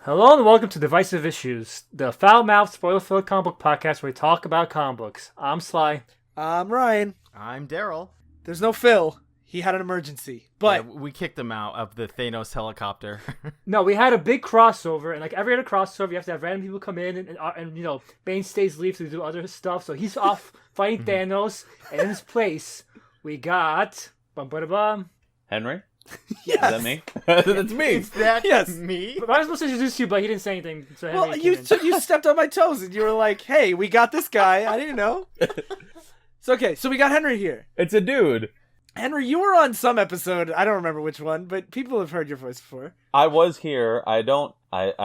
Hello and welcome to Divisive Issues, the foul-mouthed, spoiler-filled comic book podcast where we talk about comic books. I'm Sly. I'm Ryan. I'm Darryl. There's no Phil. He had an emergency, but we kicked him out of the Thanos helicopter. No, we had a big crossover, and like every other crossover, you have to have random people come in, and you know, Bane stays leave to do other stuff, so he's off fighting Thanos, and in his place, we got... Bum-ba-da-bum. Henry? yes. Is that me? That's me. Is that Yes. me? But I was supposed to introduce you, but he didn't say anything, so Henry Well, came you in. you stepped on my toes and you were like, "Hey, we got this guy." I didn't know. So okay, so we got Henry here. It's a dude. Henry, you were on some episode. I don't remember which one, but people have heard your voice before. I was here. I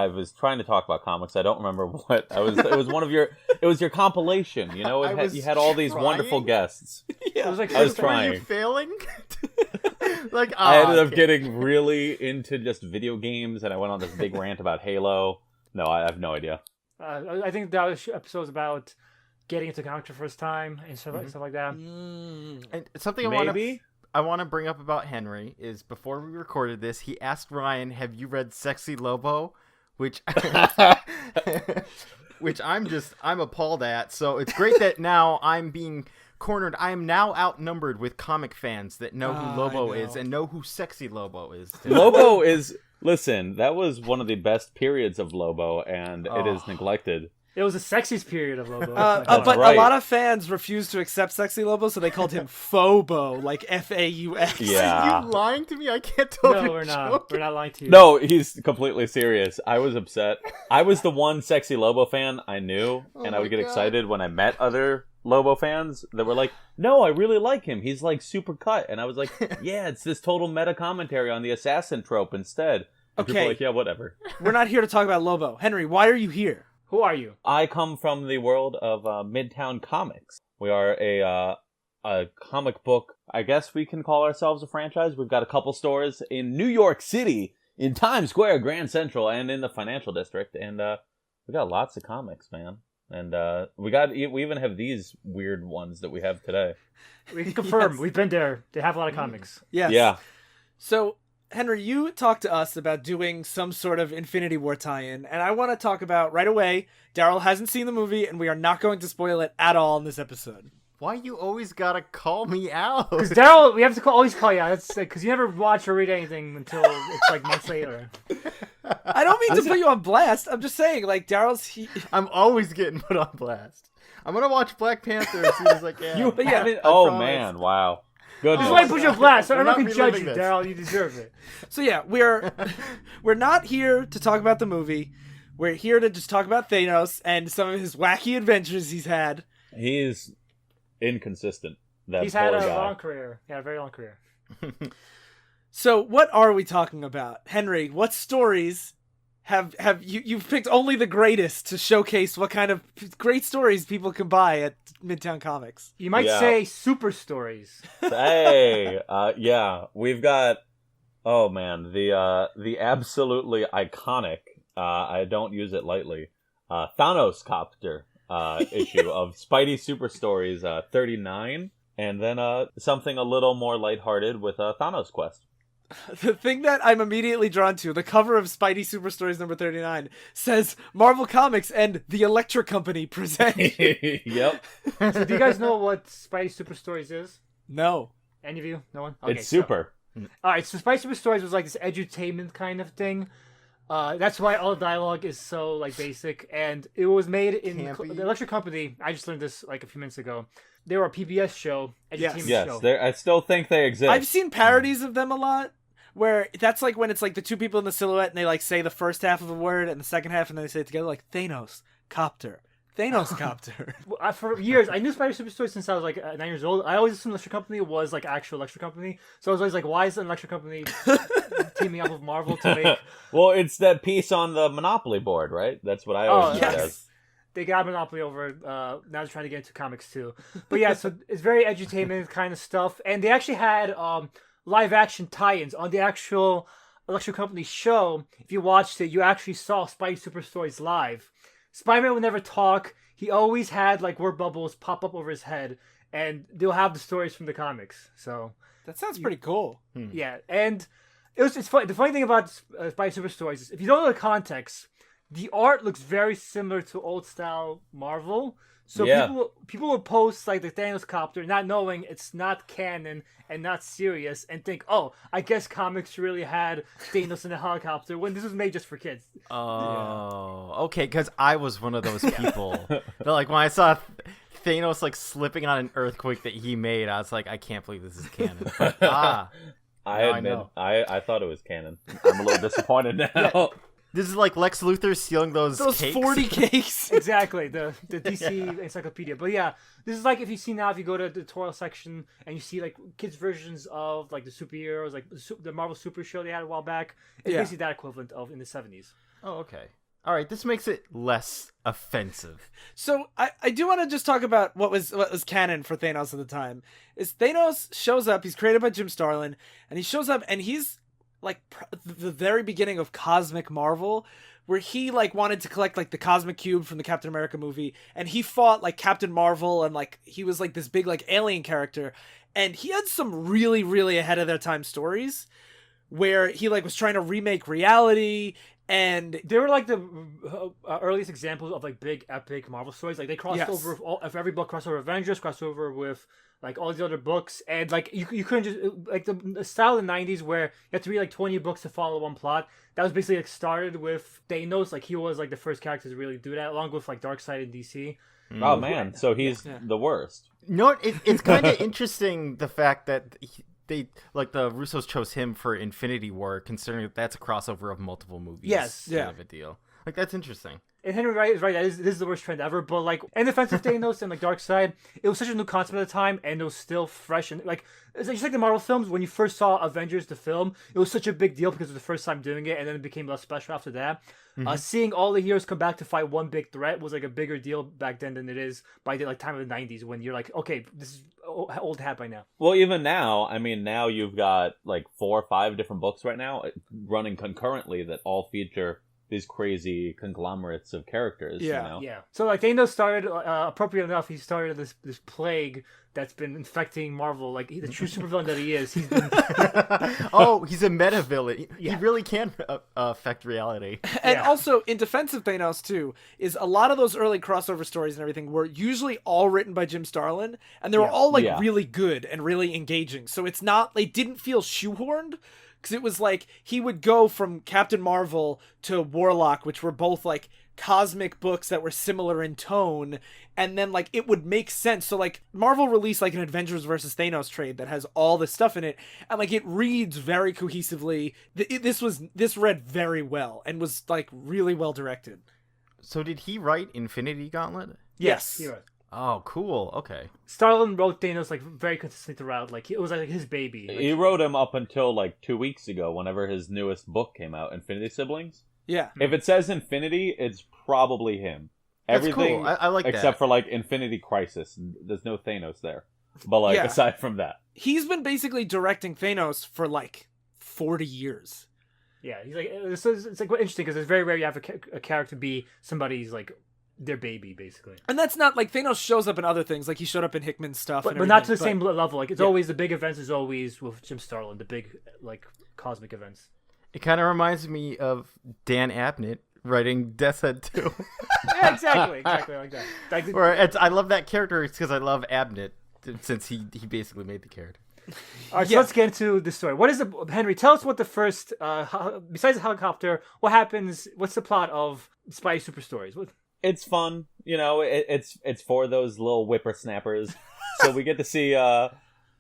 was trying to talk about comics. I don't remember what. It was one of your. It was your compilation. You know, you had all these wonderful guests. It was like I was Were trying. you failing? Like, I ended up getting really into just video games, and I went on this big rant about Halo. No, I have no idea. I think that was episode's about getting into comics for the first time and stuff like that. And something Maybe. I want to bring up about Henry is before we recorded this, he asked Ryan, "Have you read Sexy Lobo?" Which I'm appalled at. So it's great that now I'm being cornered. I am now outnumbered with comic fans that know who Lobo is and know who Sexy Lobo is too. Lobo is. Listen, that was one of the best periods of Lobo, and it is neglected. It was the sexiest period of Lobo. But right. a lot of fans refused to accept Sexy Lobo, so they called him Fauxbo, like F-A-U-X. Yeah. Are you lying to me? I can't tell if No, you're we're not. joking. We're not lying to you. No, he's completely serious. I was upset. I was the one Sexy Lobo fan I knew, and I would my get God. excited when I met other Lobo fans that were like, "No, I really like him. He's like super cut." And I was like, "Yeah, it's this total meta commentary on the assassin trope instead." And people Okay. were like, "Yeah, whatever." We're not here to talk about Lobo. Henry, why are you here? Who are you? I come from the world of Midtown Comics. We are a comic book. I guess we can call ourselves a franchise. We've got a couple stores in New York City, in Times Square, Grand Central, and in the financial district. And we got lots of comics, man. And we even have these weird ones that we have today. We can confirm. Yes. We've been there. They have a lot of comics. Yes. Yeah. So, Henry, you talked to us about doing some sort of Infinity War tie-in, and I want to talk about right away, Darryl hasn't seen the movie, and we are not going to spoil it at all in this episode. Why you always gotta call me out? Because Darryl, we have to always call you out. That's because you never watch or read anything until it's like months later. I don't mean to put you on blast. I'm just saying, like, I'm always getting put on blast. I'm gonna watch Black Panther as soon as I can. But yeah, haven't- I oh, promise. man. Wow. This Goodness. is why I put you on blast, so We're everyone not can judge you, reliving this. Darryl. You deserve it. So yeah, we're not here to talk about the movie. We're here to just talk about Thanos and some of his wacky adventures he's had. He's inconsistent. That He's had poor a guy. long career. Yeah, a very long career. So what are we talking about? Henry, what stories have you've picked only the greatest to showcase what kind of great stories people can buy at Midtown Comics? You might Yeah. say super stories. Hey, yeah, we've got. Oh man, the absolutely iconic. I don't use it lightly. Thanos Copter issue of Spidey Super Stories 39, and then something a little more lighthearted with Thanos Quest. The thing that I'm immediately drawn to, the cover of Spidey Super Stories number 39 says Marvel Comics and the Electric Company present. Yep, So do you guys know what Spidey Super Stories is? No. Any of you? No one? it's super. Alright, so Spidey Super Stories was like this edutainment kind of thing. That's why all the dialogue is so like basic, and it was made in Campy. the Electric Company. I just learned this like a few minutes ago. They were a PBS show, edutainment Yes, show. I still think they exist. I've seen parodies of them a lot, where that's like when it's like the two people in the silhouette and they like say the first half of a word and the second half and then they say it together, like Thanos, Copter. Thanos Copter. For years, I knew Spidey Super Stories since I was like 9 years old. I always assumed Electric Company was like actual Electric Company, so I was always like, why is an Electric Company teaming up with Marvel to make? Well, it's that piece on the Monopoly board, right? That's what I always Oh, read yes. as. They got Monopoly over. Now they're trying to get into comics too. But yeah, so it's very edutainment kind of stuff, and they actually had live action tie-ins on the actual Electric Company show. If you watched it, you actually saw Spidey Super Stories live. Spider-Man would never talk. He always had like word bubbles pop up over his head, and they'll have the stories from the comics. So That sounds pretty cool. yeah, and it's funny. The funny thing about Spidey Super Stories is if you don't know the context, the art looks very similar to old style Marvel. So Yeah. people will post like the Thanos copter, not knowing it's not canon and not serious, and think, oh, I guess comics really had Thanos in a helicopter when this was made just for kids. Oh, okay, because I was one of those people. But like when I saw Thanos like slipping on an earthquake that he made, I was like, I can't believe this is canon. But, I now I admit, know. I thought it was canon. I'm a little disappointed now. This is like Lex Luthor stealing those cakes. 40 cakes. Exactly, the DC encyclopedia. But yeah, this is like if you see now, if you go to the tutorial section and you see like kids' versions of like the superheroes, like the Marvel Super Show they had a while back. It's basically that equivalent of in the 70s. Oh, okay. All right, this makes it less offensive. So I do want to just talk about what was canon for Thanos at the time. Is Thanos shows up, he's created by Jim Starlin, and he shows up and he's like the very beginning of Cosmic Marvel, where he like wanted to collect like the Cosmic Cube from the Captain America movie, and he fought like Captain Marvel, and like he was like this big like alien character, and he had some really, really ahead of their time stories where he like was trying to remake reality. And they were like the earliest examples of like big epic Marvel stories. Like they crossed over of every book, crossed over Avengers, crossed over with like all these other books, and like you couldn't just like the style of the 90s where you had to read like 20 books to follow one plot. That was basically like started with Thanos. Like he was like the first character to really do that, along with like Darkseid in DC. Oh man, so he's the worst. No, it's kind of interesting the fact that they like the Russos chose him for Infinity War, considering that that's a crossover of multiple movies. Yes, kind of a deal. Like that's interesting. And Henry Wright is right. This is the worst trend ever. But like, in defense of Thanos and like Darkseid, it was such a new concept at the time, and it was still fresh. And like, it's just like the Marvel films. When you first saw Avengers, the film, it was such a big deal because it was the first time doing it, and then it became less special after that. Seeing all the heroes come back to fight one big threat was like a bigger deal back then than it is by the like time of the 90s, when you're like, okay, this is old hat by now. Well, even now, I mean, now you've got like 4 or 5 different books right now running concurrently that all feature these crazy conglomerates of characters. Yeah. You know? Yeah. So like Thanos started, appropriate enough, he started this plague that's been infecting Marvel. Like the true supervillain that he is, he's been. Oh, he's a meta villain. He Yeah. really can affect reality. And Yeah. also, in defense of Thanos, too, is a lot of those early crossover stories and everything were usually all written by Jim Starlin, and they were all, like, really good and really engaging. So it's not, they didn't feel shoehorned, because it was like, he would go from Captain Marvel to Warlock, which were both, like, cosmic books that were similar in tone, and then like it would make sense. So like Marvel released like an Avengers versus Thanos trade that has all this stuff in it, and like it reads very cohesively. This read very well and was like really well directed. So did he write Infinity Gauntlet? Yes. He wrote. Oh, cool. Okay. Starlin wrote Thanos like very consistently throughout. Like it was like his baby. Like, He wrote him up until like 2 weeks ago, whenever his newest book came out, Infinity Siblings. Yeah. If it says Infinity, it's probably him. That's Everything cool. I like except that. for like Infinity Crisis. There's no Thanos there. But like aside from that. He's been basically directing Thanos for like 40 years. Yeah, he's like it's like interesting because it's very rare you have a character be somebody's like their baby basically. And that's not like Thanos shows up in other things, like he showed up in Hickman's stuff, But not to the same level. Like it's always the big events is always with Jim Starlin, the big like cosmic events. It kind of reminds me of Dan Abnett writing Death's Head 2. Yeah, exactly like that. Like, I love that character because I love Abnett since he basically made the character. all right, so let's get into the story. What is the Henry? Tell us what the first besides the helicopter, what happens? What's the plot of Spidey Super Stories? It's fun, you know. It's for those little whippersnappers. So we get to see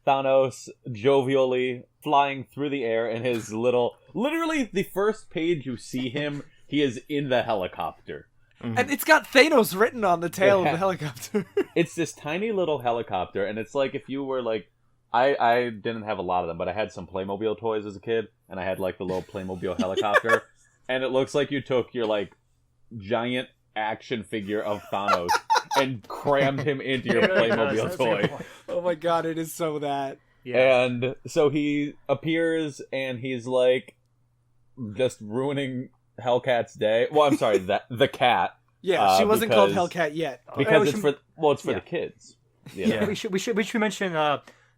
Thanos jovially flying through the air in his literally the first page you see him, he is in the helicopter. And it's got Thanos written on the tail of the helicopter. It's this tiny little helicopter, and it's like if you were like, I didn't have a lot of them, but I had some Playmobil toys as a kid, and I had like the little Playmobil helicopter, and it looks like you took your like giant action figure of Thanos and crammed him into your Playmobil toy. Oh my god, it is so that. Yeah. And so he appears, and he's like just ruining Hellcat's day. Well, I'm sorry, the cat. Yeah, she wasn't called because- Hellcat yet. Because it's for the kids. You know? Yeah, we should mention.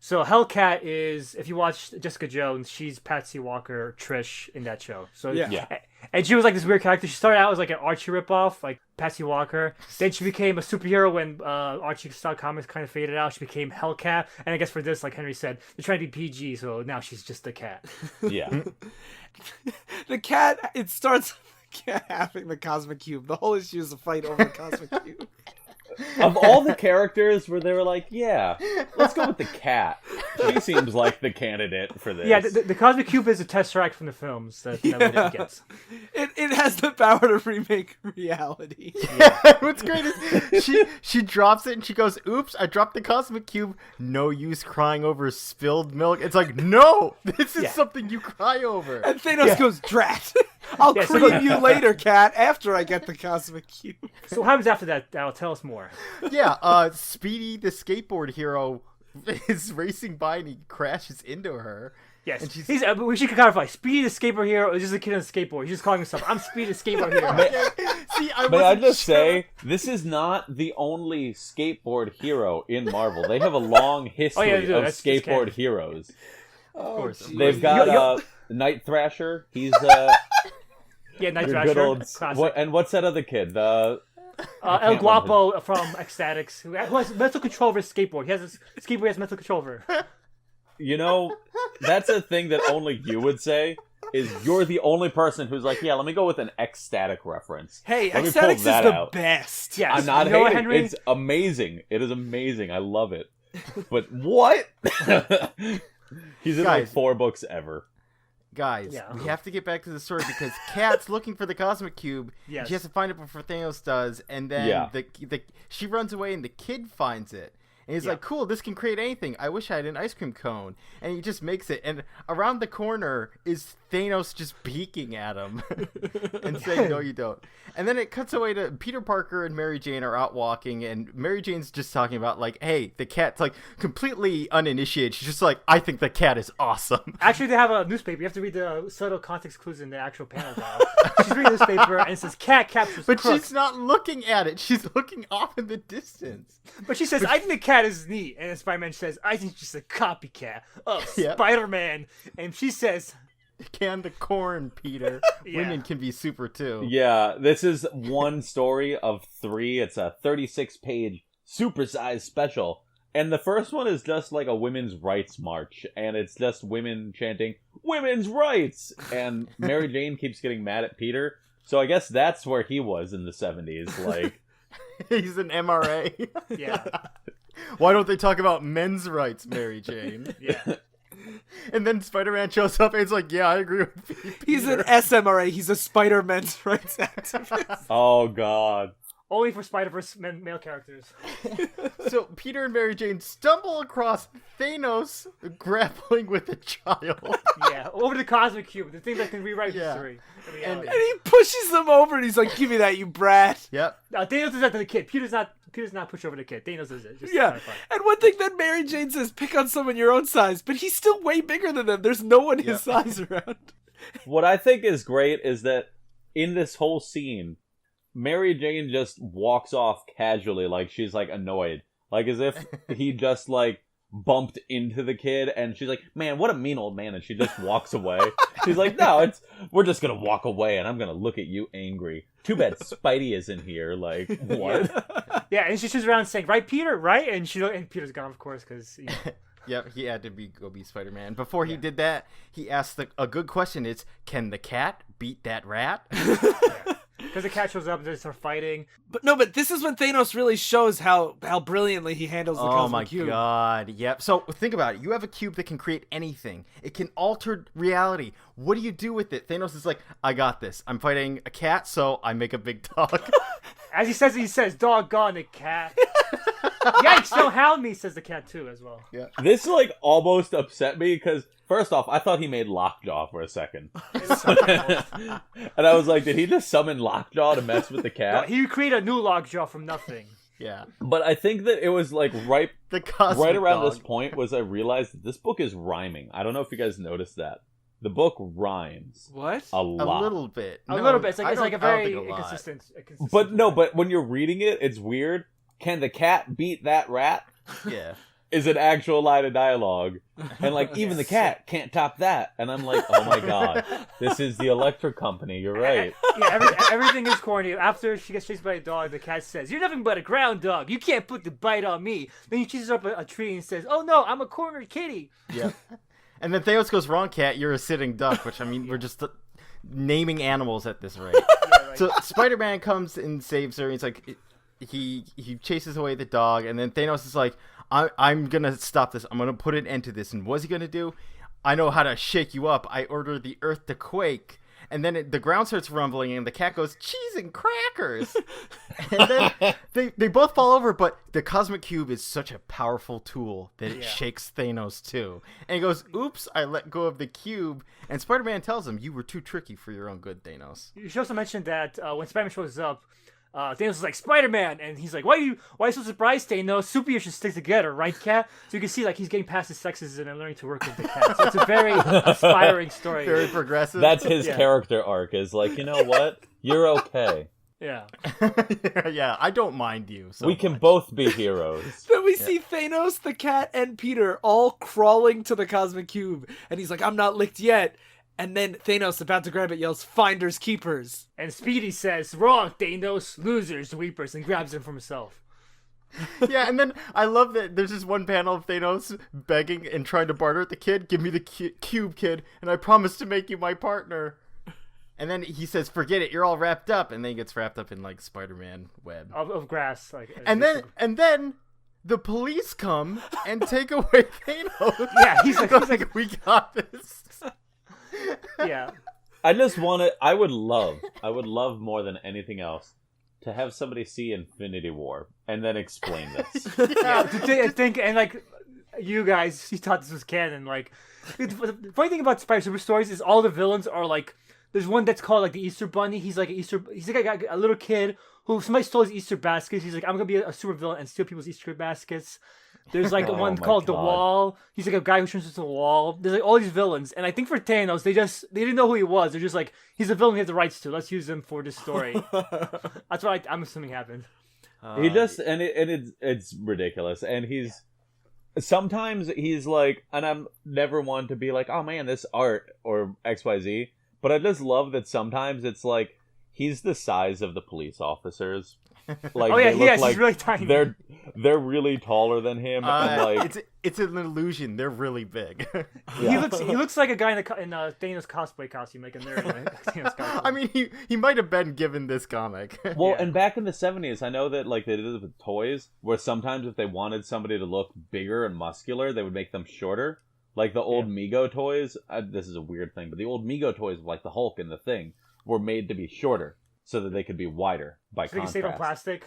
So Hellcat is, if you watch Jessica Jones, she's Patsy Walker Trish in that show. So Yeah. And she was like this weird character. She started out as like an Archie ripoff, like Patsy Walker. Then she became a superhero when Archie style comics kind of faded out. She became Hellcat. And I guess for this, like Henry said, they're trying to be PG, so now she's just a cat. Yeah. The cat, it starts with the cat having the Cosmic Cube. The whole issue is a fight over the Cosmic Cube. Of all the characters where they were like, yeah, let's go with the cat. She seems like the candidate for this. Yeah, the Cosmic Cube is a Tesseract from the films that Lady gets. It has the power to remake reality. Yeah. What's great is she drops it and she goes, "Oops, I dropped the Cosmic Cube. No use crying over spilled milk." It's like, no, this is something you cry over. And Thanos goes, "Drat! I'll cream you later, cat, after I get the Cosmic Cube." So what happens after that? Darryl, tell us more. Yeah, Speedy, the skateboard hero, is racing by and he crashes into her. Yes, and she's... we should clarify. Speedy the skateboard hero is just a kid on a skateboard. He's just calling himself, "I'm Speedy the skateboard hero." See, May I just say, this is not the only skateboard hero in Marvel. They have a long history of skateboard heroes. Of course. They've got Night Thrasher. He's Night your Thrasher. good old. Classic. And what's that other kid? El Guapo from Ecstatics, who has mental control over his skateboard. He has a skateboard he has mental control over. You know, that's a thing that only you would say. Is you're the only person who's like, yeah, let me go with an Ecstatic reference. Hey, let Ecstatics is the out. best. Yes. I'm not you know hating. Henry? It's amazing. It is amazing. I love it. But what? He's in like 4 books ever. Guys, we have to get back to the story because Kat's looking for the Cosmic Cube. Yes. She has to find it before Thanos does, and then she runs away and the kid finds it. And he's like, "Cool, this can create anything. I wish I had an ice cream cone." And he just makes it. And around the corner is Thanos just peeking at him and saying, "No, you don't." And then it cuts away to Peter Parker and Mary Jane are out walking. And Mary Jane's just talking about, like, hey, the cat's, like, completely uninitiated. She's just like, "I think the cat is awesome." Actually, they have a newspaper. You have to read the subtle context clues in the actual panel. She's reading the newspaper and it says, "Cat captures But crook." she's not looking at it. She's looking off in the distance. But she says, "I think the cat is neat." And then Spider-Man says, "I think she's a copycat of Spider-Man." And she says, "Can the corn, Peter. Women can be super too." Yeah, this is one story of 3. It's a 36-page supersized special. And the first one is just like a women's rights march. And it's just women chanting, "Women's rights!" And Mary Jane keeps getting mad at Peter. So I guess that's where he was in the 70s. Like, he's an MRA. Yeah. Why don't they talk about men's rights, Mary Jane? Yeah. And then Spider-Man shows up and it's like, "Yeah, I agree with Peter." He's an SMRA. He's a Spider-Man's rights activist. oh god. Only for Spider-Verse male characters. So Peter and Mary Jane stumble across Thanos grappling with a child. Yeah, over the Cosmic Cube, the thing that can rewrite history. And he pushes them over and he's like, "Give me that, you brat." Yep. Thanos does that to the kid. Peter's not pushed over the kid. Thanos does it. Just Yeah. And one thing that Mary Jane says, pick on someone your own size, but he's still way bigger than them. There's no one his size around. What I think is great is that in this whole scene, Mary Jane just walks off casually, like she's like annoyed. Like as if he just like bumped into the kid and she's like, "Man, what a mean old man," and she just walks away. She's like, "No, we're just gonna walk away and I'm gonna look at you angry. Too bad Spidey isn't here." Like, what? Yeah, and she turns around saying, "Right, Peter, right?" And Peter's gone, of course, because Yep, he had to go be Spider-Man. Before he did that, he asked a good question. It's, "Can the cat beat that rat?" Because the cat shows up and they start fighting. But this is when Thanos really shows how brilliantly he handles the Cosmic Cube. Oh my god, yep. So think about it. You have a cube that can create anything. It can alter reality. What do you do with it? Thanos is like, "I got this. I'm fighting a cat, so I make a big dog." As he says, "Doggone it, cat." Yikes, don't hound me, says the cat too, as well. Yeah. This like almost upset me because first off, I thought he made Lockjaw for a second. And I was like, did he just summon Lockjaw to mess with the cat? No, he created a new Lockjaw from nothing. Yeah. But I think that it was like right around dog. this point was I realized that this book is rhyming. I don't know if you guys noticed that. The book rhymes. What? A lot. A little bit. A little bit. It's like a very inconsistent. But no, but when you're reading it, it's weird. Can the cat beat that rat? Yeah. is an actual line of dialogue. And like even the cat can't top that. And I'm like, oh my god, this is the Electric Company. You're right. Yeah, everything is corny. After she gets chased by a dog, the cat says, "You're nothing but a ground dog. You can't put the bite on me." Then he chases up a tree and says, "Oh no, I'm a cornered kitty." Yeah. And then Thanos goes, "Wrong, cat. You're a sitting duck." Which, I mean, we're just naming animals at this rate. Yeah, right. So Spider-Man comes and saves her. And he's like, he chases away the dog, and then Thanos is like, I'm gonna stop this. I'm gonna put an end to this. And what's he gonna do? I know how to shake you up. I order the earth to quake. And then the ground starts rumbling, and the cat goes, "Cheese and crackers." And then they both fall over, but the cosmic cube is such a powerful tool that it shakes Thanos too. And he goes, "Oops, I let go of the cube." And Spider-Man tells him, "You were too tricky for your own good, Thanos." You should also mention that when Spider-Man shows up, Thanos is like, "Spider-Man," and he's like, why are you so surprised, Thanos? Superheroes should stick together, right, cat? So you can see like he's getting past his sexism and learning to work with the cat. So it's a very inspiring story. Very progressive. That's his character arc, is like, you know what? You're okay. Yeah. Yeah, I don't mind you. So we can much. both be heroes. Then we see Thanos, the cat, and Peter all crawling to the cosmic cube, and he's like, "I'm not licked yet." And then Thanos, about to grab it, yells, "Finders keepers." And Speedy says, "Wrong, Thanos, losers, weepers," and grabs him from himself. Yeah, and then I love that there's this one panel of Thanos begging and trying to barter with the kid. "Give me the cube, kid, and I promise to make you my partner." And then he says, "Forget it, you're all wrapped up." And then he gets wrapped up in like Spider-Man web. Of grass. And then the police come and take away Thanos. Yeah, he's like, "We got this." yeah. I would love more than anything else to have somebody see Infinity War and then explain this. Yeah, to think, and like, you guys, you thought this was canon. Like, the funny thing about Spider Super Stories is all the villains are like, there's one that's called like the Easter Bunny. He's like a little kid who somebody stole his Easter baskets. He's like, "I'm gonna be a super villain and steal people's Easter baskets." There's like one called The Wall. He's like a guy who turns into a wall. There's like all these villains, and I think for Thanos, they didn't know who he was. They're just like, he's a villain we have the rights to. Let's use him for this story. That's what I'm assuming happened. He just it's ridiculous, and sometimes he's like, and I'm never one to be like, "Oh man, this art or XYZ," but I just love that sometimes it's like he's the size of the police officers. Like, oh yeah, they look like he's really tiny. They're really taller than him, and like it's an illusion. They're really big. Yeah. He looks like a guy in Thanos cosplay costume, like a nerd. Thanos costume. I mean, he might have been given this comic. Well, Yeah. and back in the 70s, I know that like they did it with toys, where sometimes if they wanted somebody to look bigger and muscular, they would make them shorter. Like the old Mego toys. This is a weird thing, but the old Mego toys, like the Hulk and the Thing, were made to be shorter so that they could be wider by so they can contrast. save on plastic.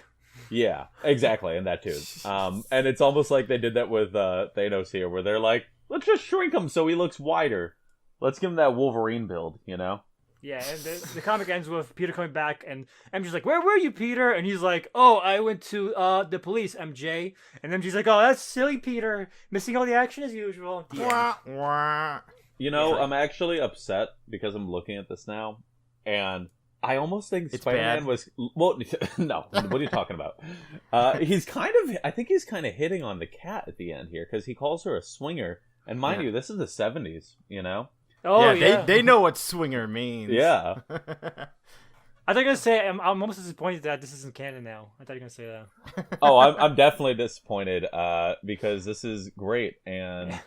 Yeah, exactly, and that too. And it's almost like they did that with Thanos here, where they're like, "Let's just shrink him so he looks wider. Let's give him that Wolverine build," you know? Yeah, and the comic ends with Peter coming back, and MJ's like, "Where were you, Peter?" And he's like, "Oh, I went to the police, MJ." And MJ's like, "Oh, that's silly, Peter. Missing all the action as usual." The end. Wah, wah. You know, I'm actually upset because I'm looking at this now, and I almost think It's Spider-Man bad. was... Well, no, what are you talking about? I think he's kind of hitting on the cat at the end here, because he calls her a swinger, and mind you, this is the 70s, you know? Oh yeah, They know what swinger means. Yeah. I thought you were gonna say I'm almost disappointed that this isn't canon now. I thought you were gonna say that. Oh, I'm definitely disappointed because this is great, and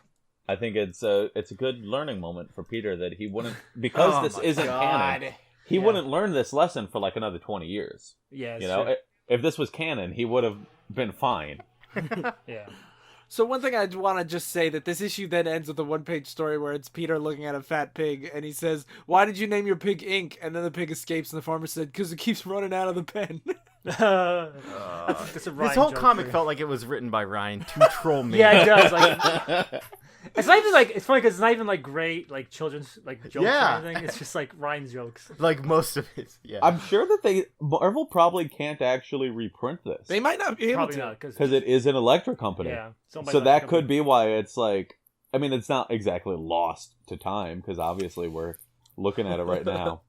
I think it's a good learning moment for Peter that he wouldn't, because this isn't canon, he wouldn't learn this lesson for like another 20 years. Yeah, You know, if this was canon, he would have been fine. yeah. So one thing I want to just say that this issue then ends with a one-page story where it's Peter looking at a fat pig, and he says, "Why did you name your pig Ink?" And then the pig escapes, and the farmer said, "Because it keeps running out of the pen." That's a This Ryan whole joke comic for- felt like it was written by Ryan to troll me. Yeah, it does. Like, it's not even like, it's funny because it's not even like great like children's like jokes Yeah. or anything. It's just like Ryan's jokes. Like most of it. Yeah. I'm sure that Marvel probably can't actually reprint this. They might not be able Probably to. not Because it is an Electric company. yeah. So that could be why it's like, I mean, it's not exactly lost to time, because obviously we're looking at it right now.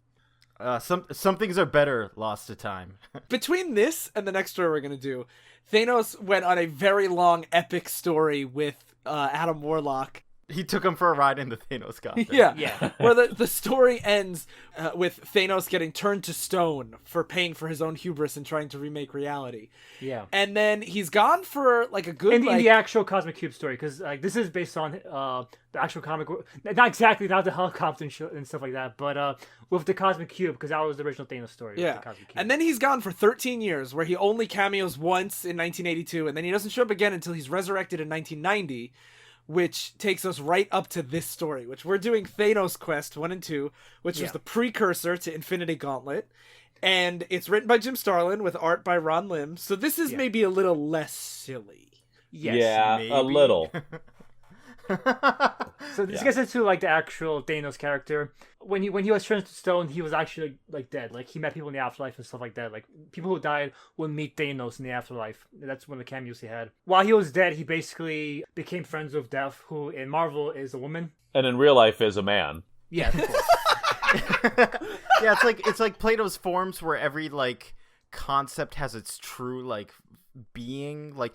Some things are better lost to time. Between this and the next story we're going to do, Thanos went on a very long epic story with Adam Warlock. He took him for a ride in the Thanos Gauntlet. Yeah. Where the story ends with Thanos getting turned to stone for paying for his own hubris and trying to remake reality. Yeah. And then he's gone for like a good... In the actual Cosmic Cube story, because like this is based on the actual comic... Not exactly, not the helicopter and stuff like that, but with the Cosmic Cube, because that was the original Thanos story. Yeah. With the Cosmic Cube. And then he's gone for 13 years, where he only cameos once in 1982, and then he doesn't show up again until he's resurrected in 1990, which takes us right up to this story, which we're doing Thanos Quest 1 and 2, which was the precursor to Infinity Gauntlet. And it's written by Jim Starlin with art by Ron Lim. So this is maybe a little less silly. Yes, yeah, maybe. a little. So this gets into like the actual Thanos character. When he was turned to stone, he was actually like dead. Like he met people in the afterlife and stuff like that. Like people who died would meet Thanos in the afterlife. That's one of the cameos he had. While he was dead, he basically became friends with Death, who in Marvel is a woman. And in real life is a man. Yeah, of course. Yeah, it's like Plato's forms, where every like concept has its true like being. Like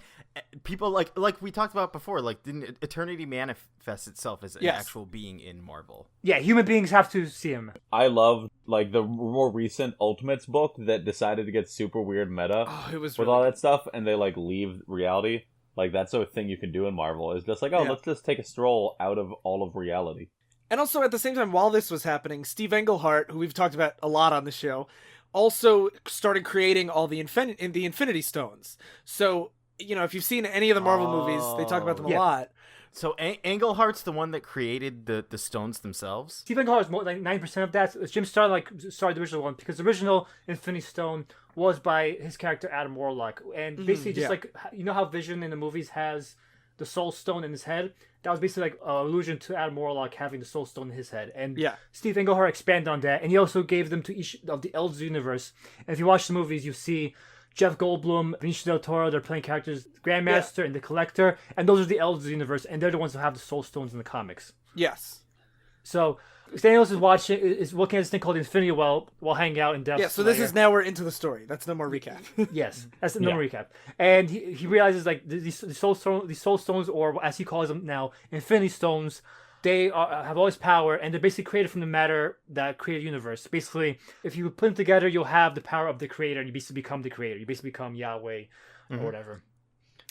people like we talked about before, like didn't Eternity manifest itself as an actual being in Marvel? Yeah, human beings have to see him. I love like the more recent Ultimates book that decided to get super weird meta with all that stuff, and they like leave reality. Like that's a thing you can do in Marvel, is just like, let's just take a stroll out of all of reality. And also, at the same time, while this was happening, Steve Englehart, who we've talked about a lot on the show, also started creating all the Infinity Stones. So, you know, if you've seen any of the Marvel movies, they talk about them a lot. So Englehart's the one that created the stones themselves? Steve Englehart is more like 9% of that. It's Jim Starlin started the original one, because the original Infinity Stone was by his character Adam Warlock. And basically just like, you know how Vision in the movies has the Soul Stone in his head? That was basically like an allusion to Adam Warlock having the Soul Stone in his head. And Steve Englehart expanded on that, and he also gave them to each of the Elves universe. And if you watch the movies, you see Jeff Goldblum, Benicio del Toro, they're playing characters, Grandmaster and the Collector, and those are the Elves universe, and they're the ones who have the Soul Stones in the comics. Yes. So Thanos is looking at this thing called Infinity Well while hanging out in Death's Yeah, so this is now we're into the story. That's no more recap. Yes, that's no more recap. And he realizes like these Soul Stones, or as he calls them now, Infinity Stones, they have all this power, and they're basically created from the matter that created the universe. Basically, if you put them together, you'll have the power of the creator, and you basically become the creator. You basically become Yahweh or whatever.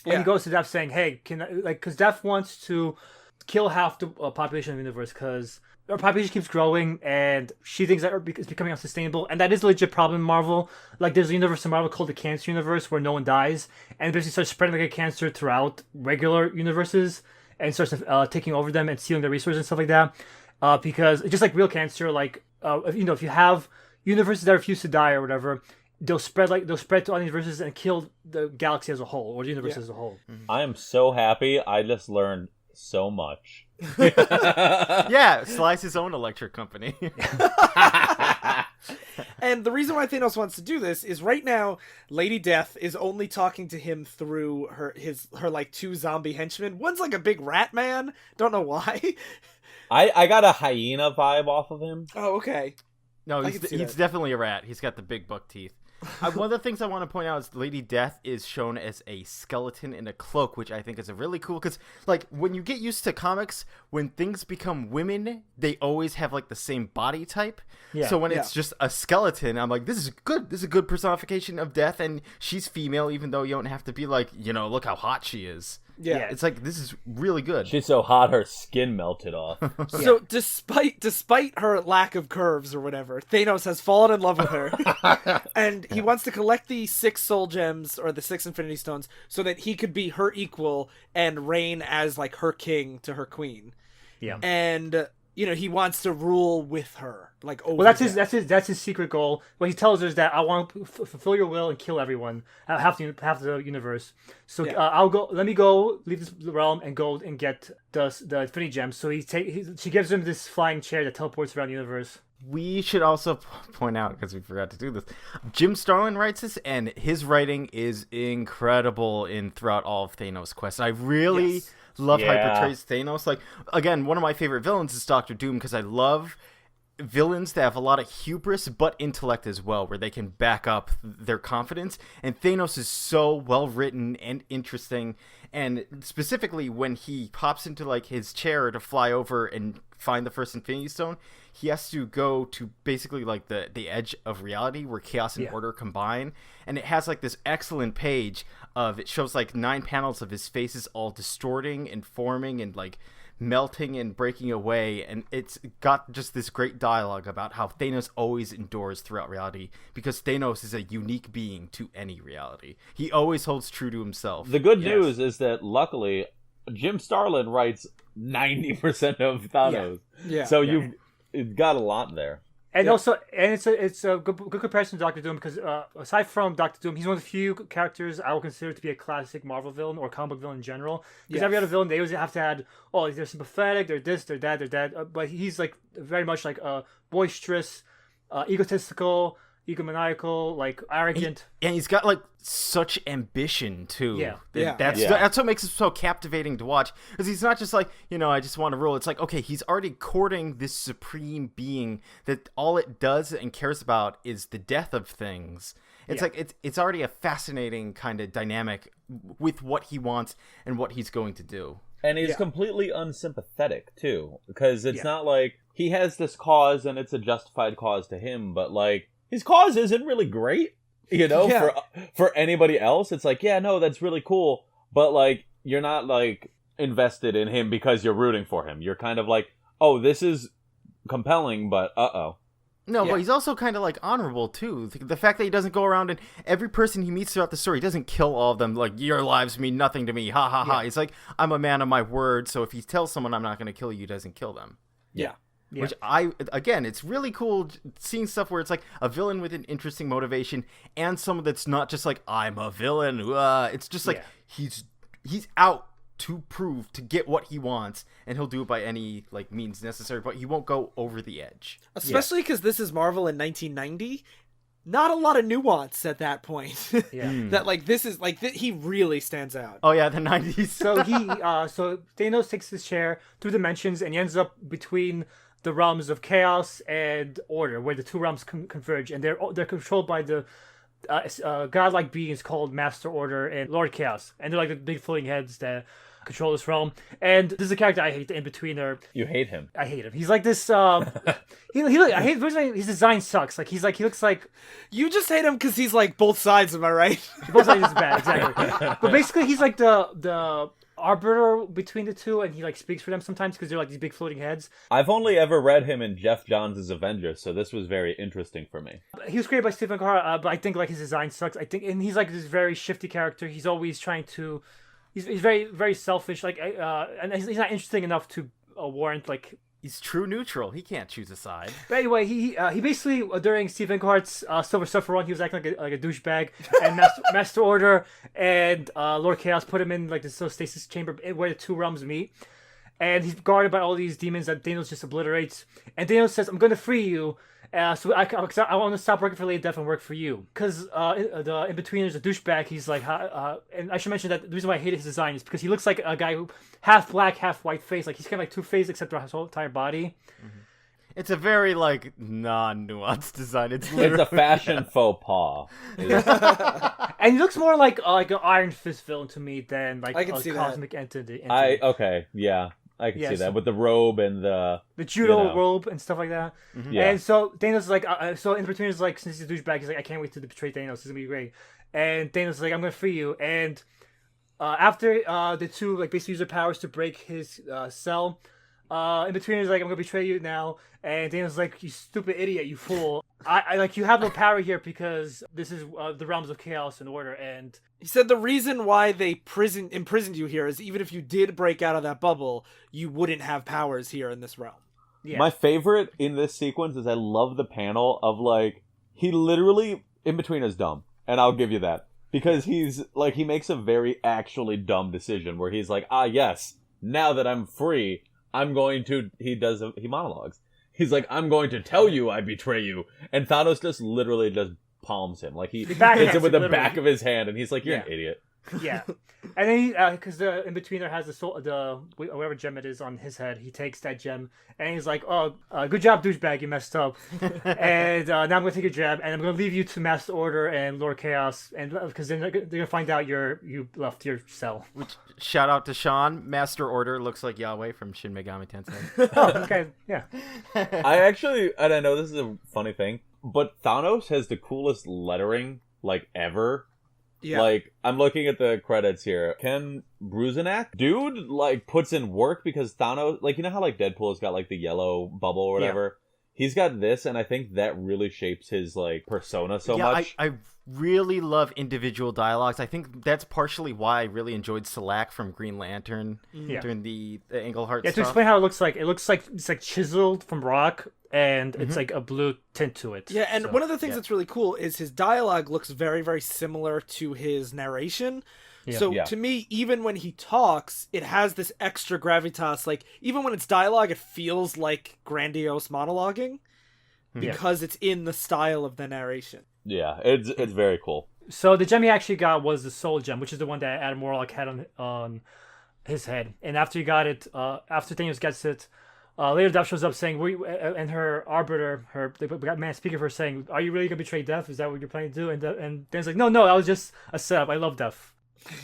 And he goes to Death saying, "Hey, because Death wants to kill half the population of the universe, because our population keeps growing, and she thinks that it's becoming unsustainable." And that is a legit problem in Marvel. Like, there's a universe in Marvel called the Cancer Universe, where no one dies, and it basically starts spreading like a cancer throughout regular universes, and starts taking over them and stealing their resources and stuff like that. Because just like real cancer, like if you have universes that refuse to die or whatever, they'll spread to other universes and kill the galaxy as a whole, or the universe as a whole. I am so happy. I just learned so much. Yeah, Slice his own electric company. And the reason why Thanos wants to do this is right now, Lady Death is only talking to him through her like two zombie henchmen. One's like a big rat man. Don't know why. I got a hyena vibe off of him. Oh, okay. No, he's definitely a rat. He's got the big buck teeth. One of the things I want to point out is Lady Death is shown as a skeleton in a cloak, which I think is a really cool, because like when you get used to comics, when things become women, they always have like the same body type. Yeah. So when it's just a skeleton, I'm like, this is good. This is a good personification of Death, and she's female, even though you don't have to be like, look how hot she is. Yeah, it's like, this is really good. She's so hot her skin melted off. So despite her lack of curves or whatever, Thanos has fallen in love with her, and he wants to collect the 6 soul gems, or the 6 Infinity Stones, so that he could be her equal and reign as like her king to her queen. Yeah, and he wants to rule with her. Like, over that's his secret goal. What he tells her is that I want to fulfill your will and kill everyone, half the universe. So let me go, leave this realm, and go and get the Infinity Gems. So she gives him this flying chair that teleports around the universe. We should also point out, because we forgot to do this, Jim Starlin writes this, and his writing is incredible throughout all of Thanos' Quest. I really love how he portrays Thanos. Like, again, one of my favorite villains is Doctor Doom, because I love villains that have a lot of hubris but intellect as well, where they can back up their confidence. And Thanos is so well written and interesting, and specifically when he pops into like his chair to fly over and find the first Infinity Stone, he has to go to basically like the edge of reality where chaos and order combine. And it has like this excellent page of, it shows like 9 panels of his faces all distorting and forming and like melting and breaking away, and it's got just this great dialogue about how Thanos always endures throughout reality because Thanos is a unique being to any reality. He always holds true to himself. The good news is that luckily Jim Starlin writes 90% of Thanos. So you've got a lot there. And also, and it's a good comparison to Doctor Doom because aside from Doctor Doom, he's one of the few characters I would consider to be a classic Marvel villain or comic book villain in general. Because every other villain, they always have to add, oh, they're sympathetic, they're this, they're that, they're that. But he's like very much like boisterous, egotistical, egomaniacal, like arrogant. And he's got like such ambition too. That's what makes it so captivating to watch, because he's not just like, I just want to rule. It's like, okay, he's already courting this supreme being that all it does and cares about is the death of things. It's like it's already a fascinating kind of dynamic with what he wants and what he's going to do. And he's completely unsympathetic too, because it's not like he has this cause and it's a justified cause to him, but like his cause isn't really great, for anybody else. It's like, no, that's really cool, but like you're not like invested in him because you're rooting for him. You're kind of like, oh, this is compelling, but No, but he's also kind of like honorable too. The fact that he doesn't go around and every person he meets throughout the story, he doesn't kill all of them like, your lives mean nothing to me, ha ha ha. He's like, I'm a man of my word, so if he tells someone I'm not going to kill you, he doesn't kill them. Which it's really cool seeing stuff where it's like a villain with an interesting motivation and someone that's not just like, I'm a villain. It's just like he's out to prove, to get what he wants, and he'll do it by any like means necessary, but he won't go over the edge. Especially because this is Marvel in 1990. Not a lot of nuance at that point. That like this is like he really stands out. Oh yeah, the 90s. So so Thanos takes his chair through dimensions and he ends up between the realms of chaos and order, where the two realms converge, and they're controlled by the godlike beings called Master Order and Lord Chaos, and they're like the big floating heads that control this realm. And this is a character I hate, the in-betweener. You hate him. I hate him. He's like this. I hate his design sucks. Like he looks like. You just hate him because he's like both sides. Am I right? Both sides is bad, exactly. But basically, he's like the arbiter between the two, and he like speaks for them sometimes because they're like these big floating heads. I've only ever read him in Jeff Johns' Avengers, so this was very interesting for me. He was created by Stephen Carr, but I think like his design sucks. I think, and he's like this very shifty character. He's always trying to. He's very very selfish. Like and he's not interesting enough to warrant like. He's true neutral. He can't choose a side. But anyway, he basically during Stephen Cart's Silver Surfer run, he was acting like a douchebag, and Master Order and Lord Chaos put him in like this stasis chamber where the two realms meet, and he's guarded by all these demons that Thanos just obliterates. And Thanos says, "I'm going to free you, so I want to stop working for Lady Death and work for you." Because the in-betweener's a douchebag. He's like, and I should mention that the reason why I hated his design is because he looks like a guy who half black, half white face. Like he's kind of like Two-Face except for his whole entire body. Mm-hmm. It's a very like non-nuanced design. It's a fashion faux pas. And he looks more like an Iron Fist villain to me than like a cosmic entity. I can see that with the robe and the judo robe and stuff like that. Mm-hmm. Yeah. And so Thanos is like, so in between is like, since he's a douchebag, he's like, I can't wait to betray Thanos. This is gonna be great. And Thanos is like, I'm gonna free you. And after the two like basically use their powers to break his cell, in between is like, I'm gonna betray you now. And Thanos is like, you stupid idiot, you fool. I like, you have no power here because this is the realms of chaos and order. And he said the reason why they imprisoned you here is even if you did break out of that bubble, you wouldn't have powers here in this realm. Yeah. My favorite in this sequence is I love the panel of like, he literally, in between is dumb. And I'll give you that. Because he's like, he makes a very actually dumb decision where he's like, yes, now that I'm free, I'm going to, he monologues. He's like, I'm going to tell you I betray you. And Thanos just literally just palms him. Like he hits him with the back of his hand and he's like, you're an idiot. Yeah, and then because the in betweener has the whatever gem it is on his head, he takes that gem and he's like, "Oh, good job, douchebag, you messed up, and now I'm gonna take your gem and I'm gonna leave you to Master Order and Lord Chaos, and because they're gonna find out you left your cell." Which, shout out to Sean, Master Order looks like Yahweh from Shin Megami Tensei. Oh, okay, yeah. I actually, and I know this is a funny thing, but Thanos has the coolest lettering like ever. Yeah. Like, I'm looking at the credits here. Ken Bruzenak, dude, like, puts in work because Thanos, like, you know how, like, Deadpool has got, like, the yellow bubble or whatever? Yeah. He's got this, and I think that really shapes his, like, persona so much. I really love individual dialogues. I think that's partially why I really enjoyed Selak from Green Lantern during the Englehart stuff. To explain how it looks like it's like chiseled from rock, and it's like a blue tint to it. Yeah, and one of the things that's really cool is his dialogue looks very, very similar to his narration. Yeah. So to me, even when he talks, it has this extra gravitas. Like, even when it's dialogue, it feels like grandiose monologuing because it's in the style of the narration. Yeah, it's very cool. So the gem he actually got was the Soul Gem, which is the one that Adam Warlock had on his head. And after he got it, after Thanos gets it, later Death shows up saying, and her arbiter, the man speaking for her saying, "Are you really gonna betray Death? Is that what you're planning to do?" And Thanos like, "No, that was just a setup. I love Death."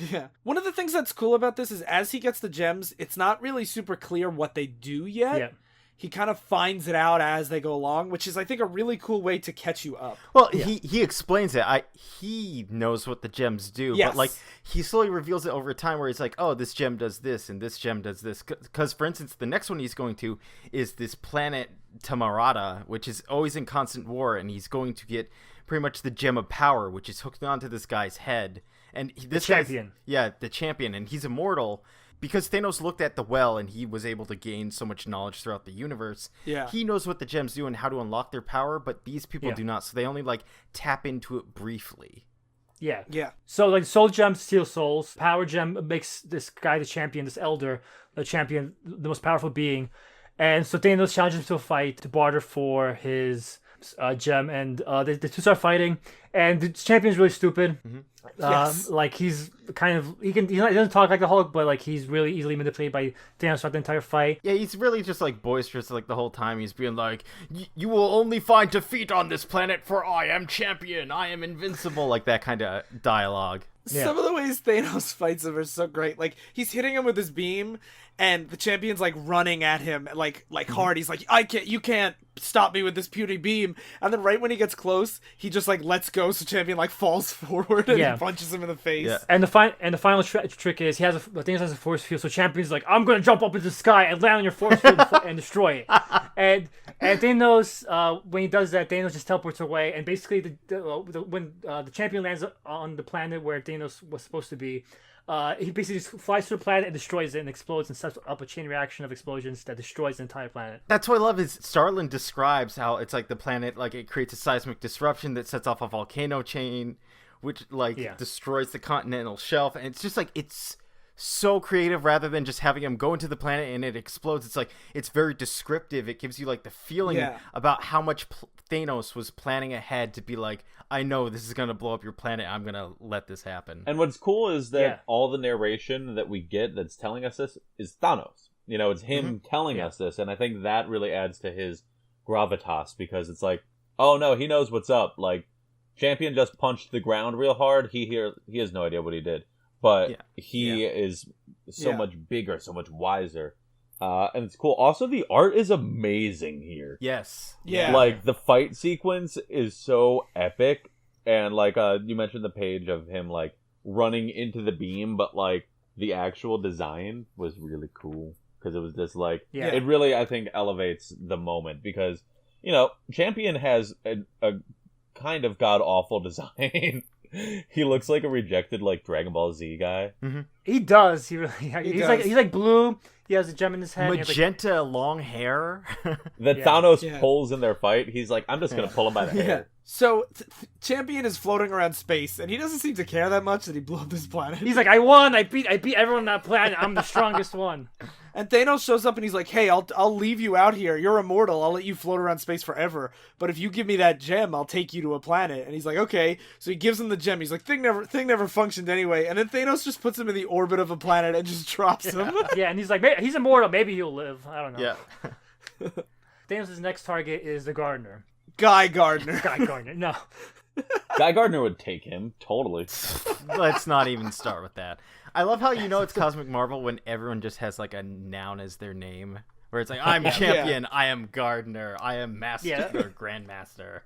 Yeah. One of the things that's cool about this is as he gets the gems, it's not really super clear what they do yet. Yeah. He kind of finds it out as they go along, which is, I think, a really cool way to catch you up. Well, he explains it. He knows what the gems do, but like he slowly reveals it over time where he's like, oh, this gem does this and this gem does this. Because, for instance, the next one he's going to is this planet Tamarata, which is always in constant war, and he's going to get pretty much the gem of power, which is hooked onto this guy's head. And this champion. The champion, and he's immortal. Because Thanos looked at the well and he was able to gain so much knowledge throughout the universe, he knows what the gems do and how to unlock their power, but these people do not, so they only, like, tap into it briefly. Yeah. So, like, Soul Gem steals souls. Power Gem makes this guy the champion, this elder, the champion, the most powerful being. And so Thanos challenges him to a fight to barter for his gem, and the two start fighting, and the champion's really stupid. Like, he's kind of he doesn't talk like the Hulk, but like he's really easily manipulated by Thanos throughout the entire fight. Yeah, he's really just like boisterous like the whole time. He's being like, "You will only find defeat on this planet, for I am champion. I am invincible." Like that kind of dialogue. Some of the ways Thanos fights him are so great. Like, he's hitting him with his beam, and the champion's like running at him like hard. He's like, you can't stop me with this puny beam. And then right when he gets close, he just like lets go, so champion like falls forward and punches him in the face. Yeah. And the final trick is Thanos has a force field, so champion's like, I'm gonna jump up into the sky and land on your force field and destroy it. And Thanos, when he does that, Thanos just teleports away, and basically when the champion lands on the planet where Thanos was supposed to be, he basically just flies to the planet and destroys it and explodes and sets up a chain reaction of explosions that destroys the entire planet. That's what I love is Starlin describes how it's like the planet, like it creates a seismic disruption that sets off a volcano chain, which destroys the continental shelf. And it's just like, it's so creative rather than just having him go into the planet and it explodes. It's like, it's very descriptive. It gives you like the feeling about how much Thanos was planning ahead to be like, I know this is going to blow up your planet. I'm going to let this happen. And what's cool is that all the narration that we get that's telling us this is Thanos. You know, it's him telling us this. And I think that really adds to his gravitas, because it's like, oh no, he knows what's up. Like, Champion just punched the ground real hard. He has no idea what he did. But he is so much bigger, so much wiser. And it's cool. Also, the art is amazing here. Yes. Yeah. Like, the fight sequence is so epic. And, like, you mentioned the page of him, like, running into the beam. But, like, the actual design was really cool. Because it was just, like... Yeah. It really, I think, elevates the moment. Because, you know, Champion has a kind of god-awful design. He looks like a rejected, like, Dragon Ball Z guy. He does. He's like blue. He has a gem in his head. Magenta long hair. That Thanos pulls in their fight. He's like, I'm just gonna pull him by the hair. So Champion is floating around space, and he doesn't seem to care that much that he blew up this planet. He's like, I won. I beat everyone on that planet. I'm the strongest one. And Thanos shows up and he's like, hey, I'll leave you out here. You're immortal. I'll let you float around space forever. But if you give me that gem, I'll take you to a planet. And he's like, okay. So he gives him the gem. He's like, thing never functioned anyway. And then Thanos just puts him in the orbit of a planet and just drops him. Yeah, and he's like, he's immortal. Maybe he'll live. I don't know. Yeah. Thanos' next target is the Gardener. Guy Gardner. Guy Gardner. No. Guy Gardner would take him, totally. Let's not even start with that. I love how it's Cosmic Marvel when everyone just has like a noun as their name. Where it's like, I'm Champion, I am Gardener, I am Master or Grandmaster.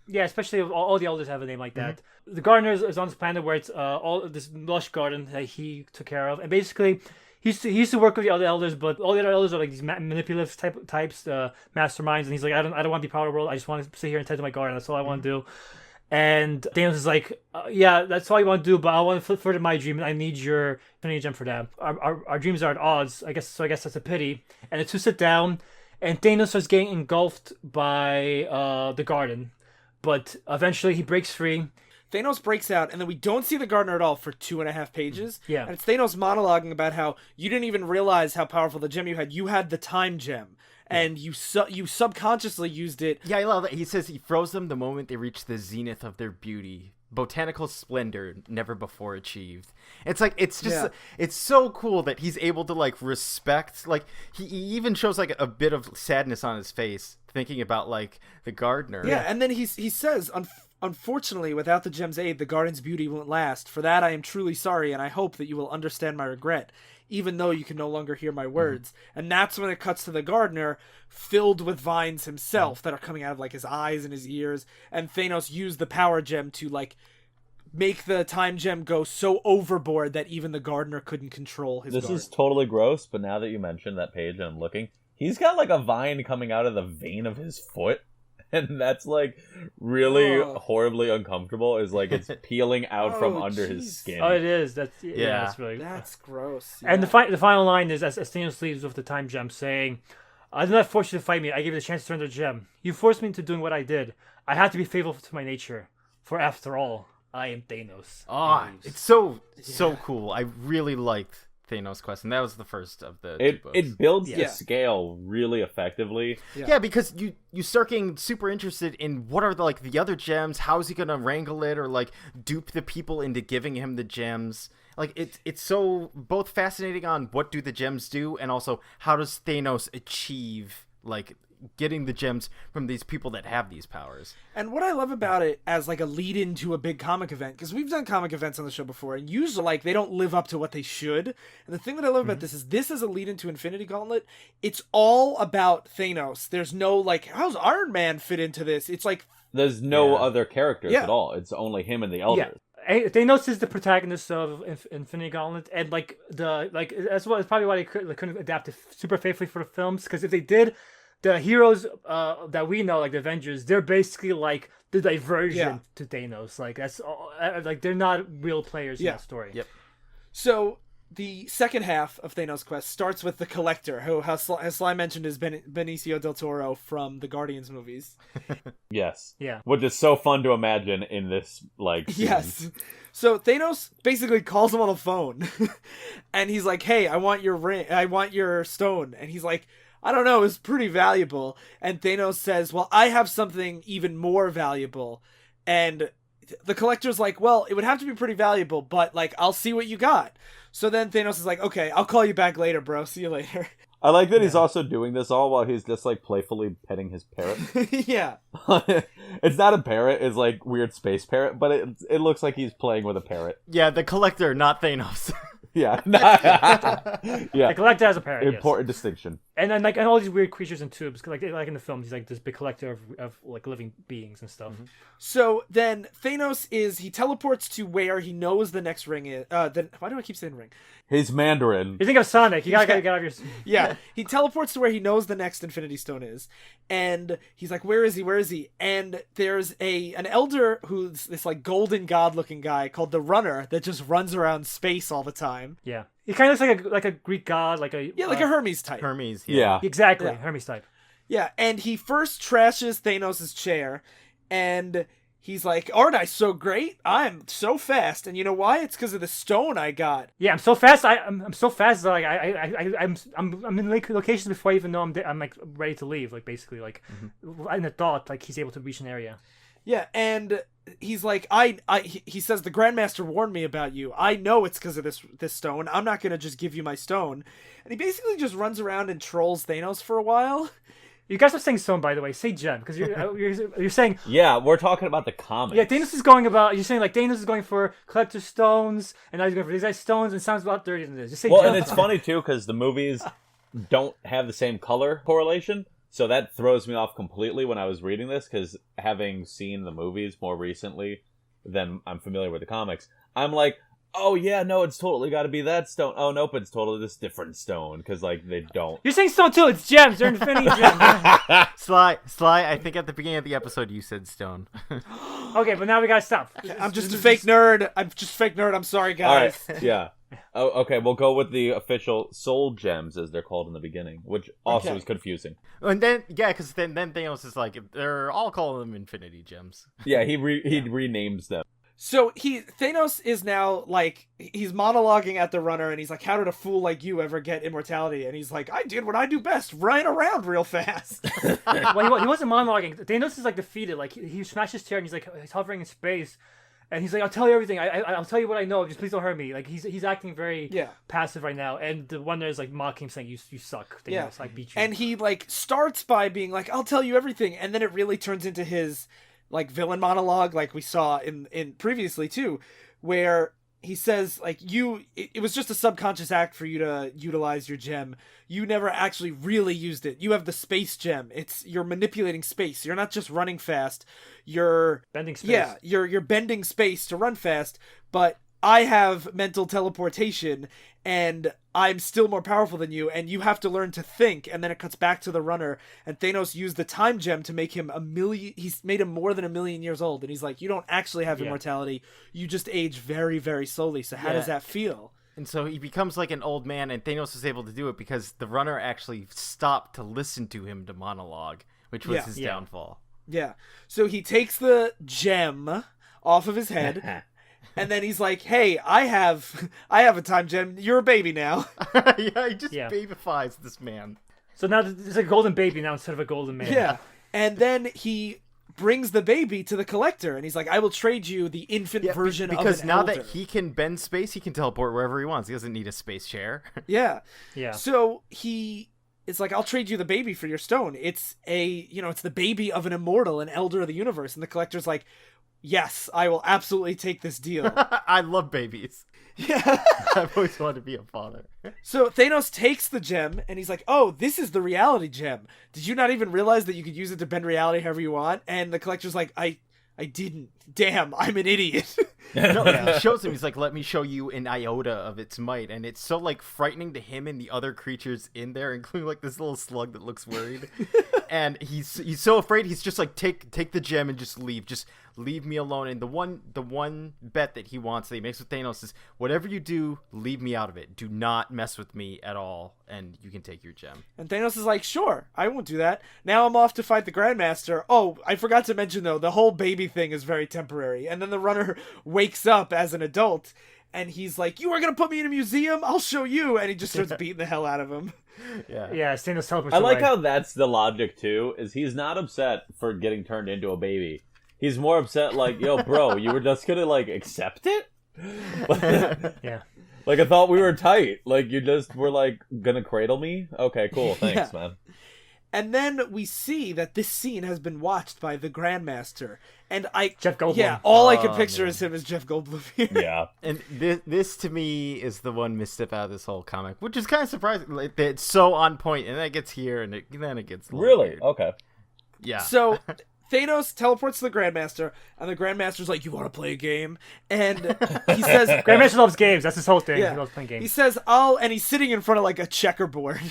Yeah, especially if all the elders have a name like that. The Gardener is on this planet where it's all this lush garden that he took care of. And basically, he used to work with the other elders, but all the other elders are like these manipulative types, masterminds. And he's like, I don't want to be part of the world. I just want to sit here and tend to my garden. That's all I want to do. And Thanos is like, yeah, that's all you want to do, but I want to further my dream, and I need your Infinity Gem for that. Our dreams are at odds, I guess. So I guess that's a pity. And the two sit down, and Thanos starts getting engulfed by the garden, but eventually he breaks free. Thanos breaks out, and then we don't see the Gardener at all for 2.5 pages. Yeah. And it's Thanos monologuing about how you didn't even realize how powerful the gem you had. You had the time gem. And you subconsciously used it. Yeah, I love that. He says he froze them the moment they reached the zenith of their beauty. Botanical splendor never before achieved. It's like, it's just, it's so cool that he's able to like respect, like he even shows like a bit of sadness on his face thinking about like the Gardener. Yeah, and then he says, unfortunately, without the gem's aid, the garden's beauty won't last. For that, I am truly sorry, and I hope that you will understand my regret, even though you can no longer hear my words. And that's when it cuts to the Gardener, filled with vines himself that are coming out of like his eyes and his ears. And Thanos used the power gem to like make the time gem go so overboard that even the Gardener couldn't control his garden. This is totally gross, but now that you mentioned that page and I'm looking, he's got like a vine coming out of the vein of his foot. And that's like really horribly uncomfortable. Is like it's peeling out from under his skin. Oh, it is. That's that's gross. Yeah. And the final line is as Thanos leaves with the time gem, saying, "I did not force you to fight me. I gave you the chance to turn the gem. You forced me into doing what I did. I had to be faithful to my nature. For after all, I am Thanos." Oh, it's so cool. I really liked Thanos quest, and that was the first of the two books. It builds the scale really effectively. Yeah, because you start getting super interested in what are the other gems. How is he gonna wrangle it or like dupe the people into giving him the gems? Like it's so both fascinating on what do the gems do, and also how does Thanos achieve like getting the gems from these people that have these powers. And what I love about it as like a lead into a big comic event, because we've done comic events on the show before, and usually like they don't live up to what they should. And the thing that I love about this is a lead into Infinity Gauntlet. It's all about Thanos. There's no like, how's Iron Man fit into this? It's like there's no other characters at all. It's only him and the elders. Thanos is the protagonist of Infinity Gauntlet, and that's probably why they couldn't adapt it super faithfully for the films, because if they did, the heroes that we know, like the Avengers, they're basically like the diversion to Thanos. Like that's all, like they're not real players in that story. Yep. So the second half of Thanos' quest starts with the Collector, who, as Sly mentioned, is Benicio del Toro from the Guardians movies. Yes. Yeah. Which is so fun to imagine in this like scene. Yes. So Thanos basically calls him on the phone, and he's like, "Hey, I want your ring. I want your stone." And he's like, "I don't know, it's pretty valuable." And Thanos says, "Well, I have something even more valuable." And the Collector's like, "Well, it would have to be pretty valuable, but like, I'll see what you got." So then Thanos is like, "Okay, I'll call you back later, bro. See you later." I like that he's also doing this all while he's just like playfully petting his parrot. Yeah. It's not a parrot, it's like weird space parrot, but it looks like he's playing with a parrot. Yeah, the Collector, not Thanos. Yeah. The Collector has a parrot. Important distinction. And then and all these weird creatures in tubes, like in the films, he's like this big collector of like living beings and stuff. So then Thanos he teleports to where he knows the next ring is. Then why do I keep saying ring? His Mandarin. You think of Sonic? You gotta get out of your. Yeah, he teleports to where he knows the next Infinity Stone is, and he's like, "Where is he? Where is he?" And there's an elder who's this like golden god looking guy called the Runner that just runs around space all the time. Yeah. He kind of looks like a Greek god, like a like a Hermes type. Hermes. Yeah. Exactly, Yeah. Hermes type. Yeah, and he first trashes Thanos' chair, and he's like, "Aren't I so great? I'm so fast, and you know why? It's because of the stone I got." Yeah, I'm so fast. I'm so fast that like I'm in locations before I even know I'm like ready to leave. Like basically like in a thought, like he's able to reach an area. Yeah, and he's like, he says, the Grandmaster warned me about you. I know it's because of this stone. I'm not gonna just give you my stone. And he basically just runs around and trolls Thanos for a while. You guys are saying stone, by the way. Say gem, because you're saying. Yeah, we're talking about the comics. Yeah, Thanos is going about. You're saying like Thanos is going for collector stones, and now he's going for these guys' stones, and it sounds a lot dirtier than this. Just say Well, gem. and it's funny too because the movies don't have the same color correlation, so that throws me off completely when I was reading this. Because having seen the movies more recently than I'm familiar with the comics, I'm like, oh yeah, no, it's totally got to be that stone. Oh nope, it's totally this different stone because like they don't. You're saying stone too. It's gems. They're infinity gems. Sly, I think at the beginning of the episode you said stone. Okay, but now we gotta stop. I'm just a fake nerd. I'm sorry, guys. All right, yeah. Oh, okay, we'll go with the official soul gems as they're called in the beginning, which also is confusing. And then because then Thanos is like, they're all calling them Infinity Gems. Yeah, he renames them. So Thanos is now like, he's monologuing at the runner, and he's like, "How did a fool like you ever get immortality?" And he's like, "I did what I do best, run around real fast." Well, he wasn't monologuing. Thanos is like defeated. Like he smashed his chair, and he's hovering in space, and he's like, "I'll tell you everything. I'll tell you what I know. Just please don't hurt me." Like he's acting very passive right now, and the one is like mocking him, saying, "You suck, Thanos. I beat you." And he like starts by being like, "I'll tell you everything," and then it really turns into his like villain monologue, like we saw in previously too, where he says like, it was just a subconscious act for you to utilize your gem. You never actually really used it. You have the space gem. You're manipulating space. You're not just running fast. You're bending space. Yeah, you're bending space to run fast, but I have mental teleportation, and I'm still more powerful than you, and you have to learn to think. And then it cuts back to the runner, and Thanos used the time gem to make him he's made him more than 1,000,000 years old. And he's like, you don't actually have immortality. You just age very, very slowly. So how does that feel? And so he becomes like an old man, and Thanos is able to do it because the runner actually stopped to listen to him to monologue, which was his downfall. Yeah. So he takes the gem off of his head. And then he's like, "Hey, I have a time gem. You're a baby now." Yeah, he just babyfies this man. So now it's a golden baby now instead of a golden man. Yeah. And then he brings the baby to the collector, and he's like, "I will trade you the infant version of an because now elder." that he can bend space, he can teleport wherever he wants. He doesn't need a space chair. Yeah. Yeah. So it's like, "I'll trade you the baby for your stone. It's it's the baby of an immortal, an elder of the universe." And the collector's like, "Yes, I will absolutely take this deal." I love babies. Yeah. I've always wanted to be a father. So Thanos takes the gem, and he's like, "Oh, this is the reality gem. Did you not even realize that you could use it to bend reality however you want?" And the collector's like, I didn't. Damn, I'm an idiot." He shows him, he's like, "Let me show you an iota of its might." And it's so like frightening to him and the other creatures in there, including like this little slug that looks worried. And he's so afraid, he's just like, take the gem and just leave me alone. And the one bet that he wants, that he makes with Thanos, is, whatever you do, leave me out of it. Do not mess with me at all, and you can take your gem. And Thanos is like, "Sure, I won't do that. Now I'm off to fight the Grandmaster." Oh, I forgot to mention though, the whole baby thing is very temporary. And then the runner wakes up as an adult, and he's like, "You are gonna put me in a museum? I'll show you." And he just starts beating the hell out of him. Yeah, Thanos teleports I like away. how that's the logic too, is he's not upset for getting turned into a baby. He's more upset like, "Yo, bro, you were just gonna like accept it?" Yeah. Like, I thought we were tight. Like, you just were like gonna cradle me? Okay, cool, thanks, man. And then we see that this scene has been watched by the Grandmaster. And Jeff Goldblum. Yeah, all I can picture is him as Jeff Goldblum here. Yeah. And this to me is the one misstep out of this whole comic, which is kind of surprising. Like, it's so on point, and then it gets here, and then it gets Really? weird. Okay. Yeah. So Thanos teleports to the Grandmaster, and the Grandmaster's like, "You want to play a game?" And he says, Grandmaster loves games. That's his whole thing. Yeah. He loves playing games. He says, and he's sitting in front of like a checkerboard.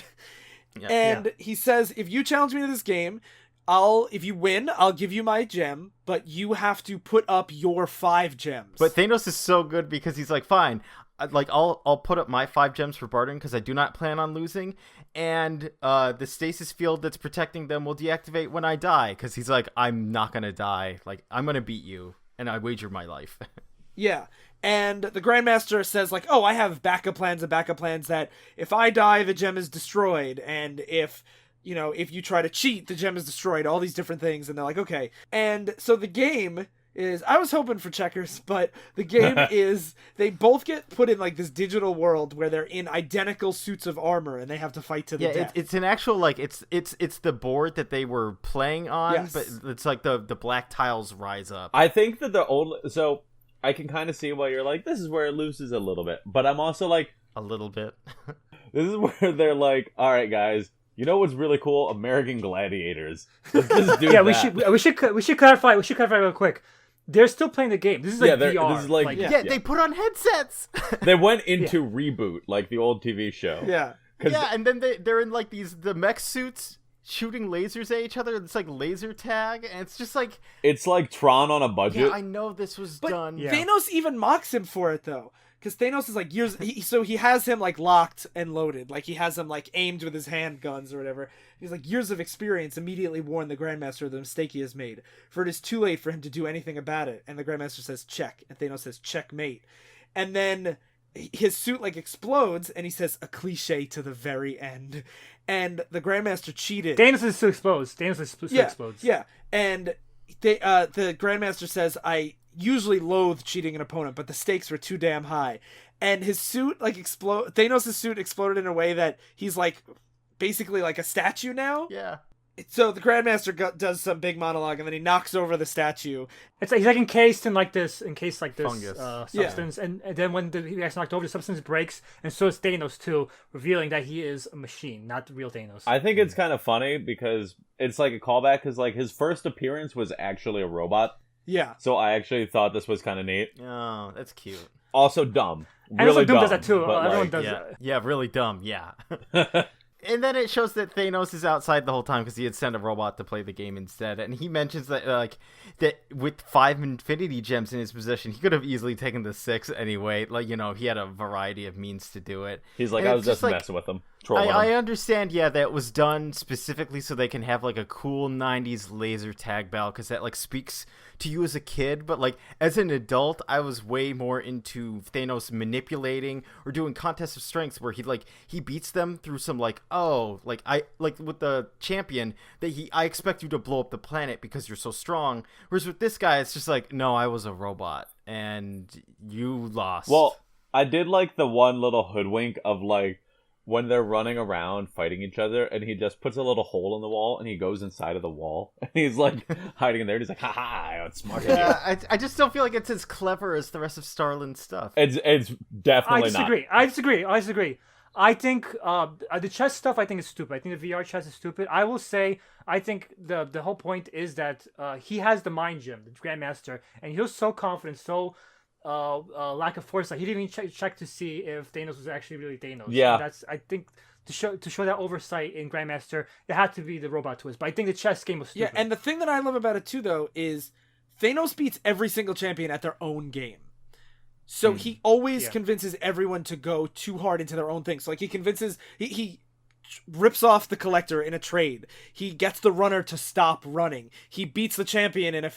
Yeah. And he says, "If you challenge me to this game, if you win, I'll give you my gem, but you have to put up your 5 gems. But Thanos is so good because he's like, fine, I'll put up my 5 gems for bartering because I do not plan on losing, and the stasis field that's protecting them will deactivate when I die because he's like, I'm not gonna die, like I'm gonna beat you, and I wager my life. Yeah. And the Grandmaster says, like, oh, I have backup plans that if I die, the gem is destroyed. And if you try to cheat, the gem is destroyed. All these different things. And they're like, okay. And so the game is, I was hoping for checkers, but the game is, they both get put in, like, this digital world where they're in identical suits of armor and they have to fight to the death. It's an actual, like, it's the board that they were playing on, Yes. but it's like the black tiles rise up. I think that so I can kind of see why you're like, this is where it loses a little bit. But I'm also like... A little bit. This is where they're like, all right, guys, you know what's really cool? American Gladiators. Let's just do that. we should clarify real quick. They're still playing the game. This is like VR. This is like, They put on headsets. They went into Reboot, like the old TV show. Yeah. Yeah, and then they're in, like, the mech suits shooting lasers at each other. It's like laser tag, and it's just like... It's like Tron on a budget. Yeah, I know this was done. Yeah. Thanos even mocks him for it, though. Because Thanos is like, so he has him, like, locked and loaded. Like, he has him, like, aimed with his handguns or whatever. He's like, years of experience immediately warn the Grandmaster of the mistake he has made, for it is too late for him to do anything about it. And the Grandmaster says, check. And Thanos says, checkmate. And then his suit, like, explodes, and he says, a cliche to the very end. And the Grandmaster cheated. Thanos' suit explodes. Explodes. Yeah. And the Grandmaster says, I usually loathe cheating an opponent, but the stakes were too damn high. And his suit, like, Thanos' suit exploded in a way that he's, like, basically like a statue now. Yeah. So the Grandmaster does some big monologue, and then he knocks over the statue. It's like he's like encased in this Fungus. substance, and then when he gets knocked over, the substance breaks, and so is Thanos too, revealing that he is a machine, not the real Thanos. I think it's kind of funny because it's like a callback because like his first appearance was actually a robot. Yeah. So I actually thought this was kind of neat. Oh, that's cute. Also dumb. And Really also Doom dumb, does that too. but, Everyone like, does Yeah, that. yeah, really dumb, yeah. And then it shows that Thanos is outside the whole time because he had sent a robot to play the game instead. And he mentions that that with 5 Infinity Gems in his possession, he could have easily taken the 6 anyway. Like, he had a variety of means to do it. He's like, And I it's was just like, messing with him. Trolling him. I understand, yeah, that it was done specifically so they can have, like, a cool 90s laser tag battle because that, like, speaks to you as a kid. But, like, as an adult, I was way more into Thanos manipulating or doing contests of strengths where he beats them through some, like, with the champion, I expect you to blow up the planet because you're so strong. Whereas with this guy, it's just like, no, I was a robot and you lost. Well, I did like the one little hoodwink of like when they're running around fighting each other and he just puts a little hole in the wall and he goes inside of the wall and he's like hiding in there and he's like, ha, I outsmarted you. Yeah, I just don't feel like it's as clever as the rest of Starlin's stuff. It's definitely not. I disagree. I think the chess stuff I think is stupid. I think the VR chess is stupid. I will say I think the whole point is that he has the mind gem, the Grandmaster, and he was so confident, so lack of foresight. He didn't even check to see if Thanos was actually really Thanos. Yeah, and I think to show that oversight in Grandmaster, it had to be the robot twist. But I think the chess game was stupid. Yeah, and the thing that I love about it too, though, is Thanos beats every single champion at their own game. So he always convinces everyone to go too hard into their own thing. So like he rips off the Collector in a trade. He gets the runner to stop running. He beats the champion in a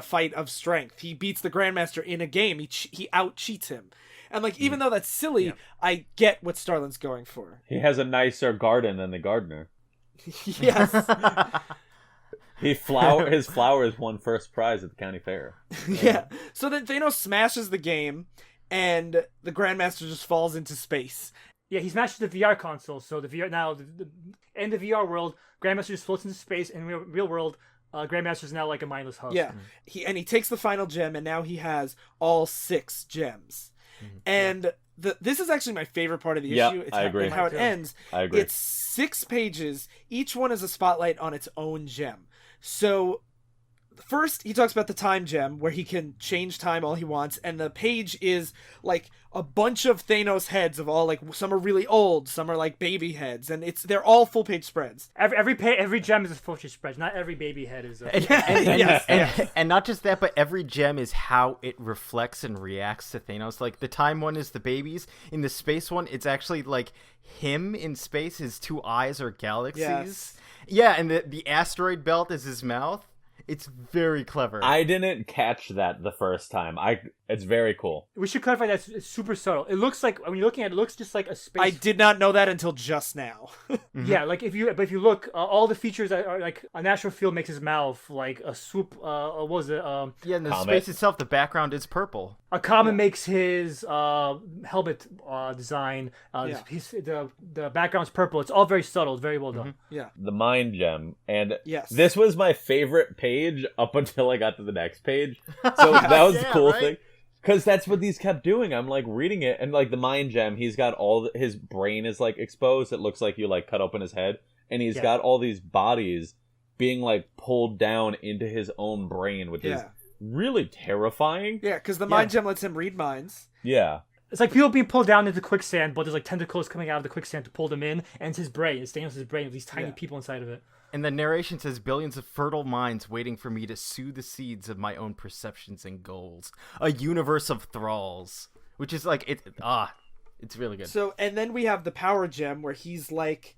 fight of strength. He beats the Grandmaster in a game. He out cheats him. And like even though that's silly, I get what Starlin's going for. He has a nicer garden than the gardener. Yes. His flowers won first prize at the county fair. Yeah. So then Thanos smashes the game, and the Grandmaster just falls into space. Yeah, he smashes the VR console. So the VR now, in the VR world, Grandmaster just floats into space. In real world, Grandmaster's now like a mindless husk. Yeah. He takes the final gem, and now he has all 6 gems. And this is actually my favorite part of the issue. It's I agree. how it ends. I agree. It's 6 pages. Each one is a spotlight on its own gem. So first he talks about the time gem where he can change time all he wants, and the page is like a bunch of Thanos heads of all, like, some are really old, some are like baby heads, and they're all full page spreads. Every gem is a full page spread. Not every baby head is. And not just that, but every gem is how it reflects and reacts to Thanos. Like the time one is the babies. In the space one, it's actually like him in space. His two eyes are galaxies. Yes. Yeah, and the asteroid belt is his mouth. It's very clever. I didn't catch that the first time. It's very cool. We should clarify that it's super subtle. It looks like, when you're looking at it, it looks just like a space. I did not know that until just now. Yeah, like if you look, all the features are like a natural field makes his mouth like a swoop. What was it? Yeah, and the Comet. space itself, the background is purple. A comet makes his helmet design. The background's purple. It's all very subtle. It's very well done. Yeah. The mind gem, and Yes. this was my favorite page up until I got to the next page. So that was the cool thing, because that's what these kept doing. I'm like reading it, and like the mind gem, he's got his brain is like exposed. It looks like you like cut open his head, and he's got all these bodies being like pulled down into his own brain, which is really terrifying. Yeah, because the mind gem lets him read minds. Yeah. It's like people being pulled down into quicksand, but there's like tentacles coming out of the quicksand to pull them in, and it's his brain. It's Thanos' brain with these tiny people inside of it. And the narration says, billions of fertile minds waiting for me to sow the seeds of my own perceptions and goals. A universe of thralls. Which is like, it's really good. So, and then we have the power gem where he's like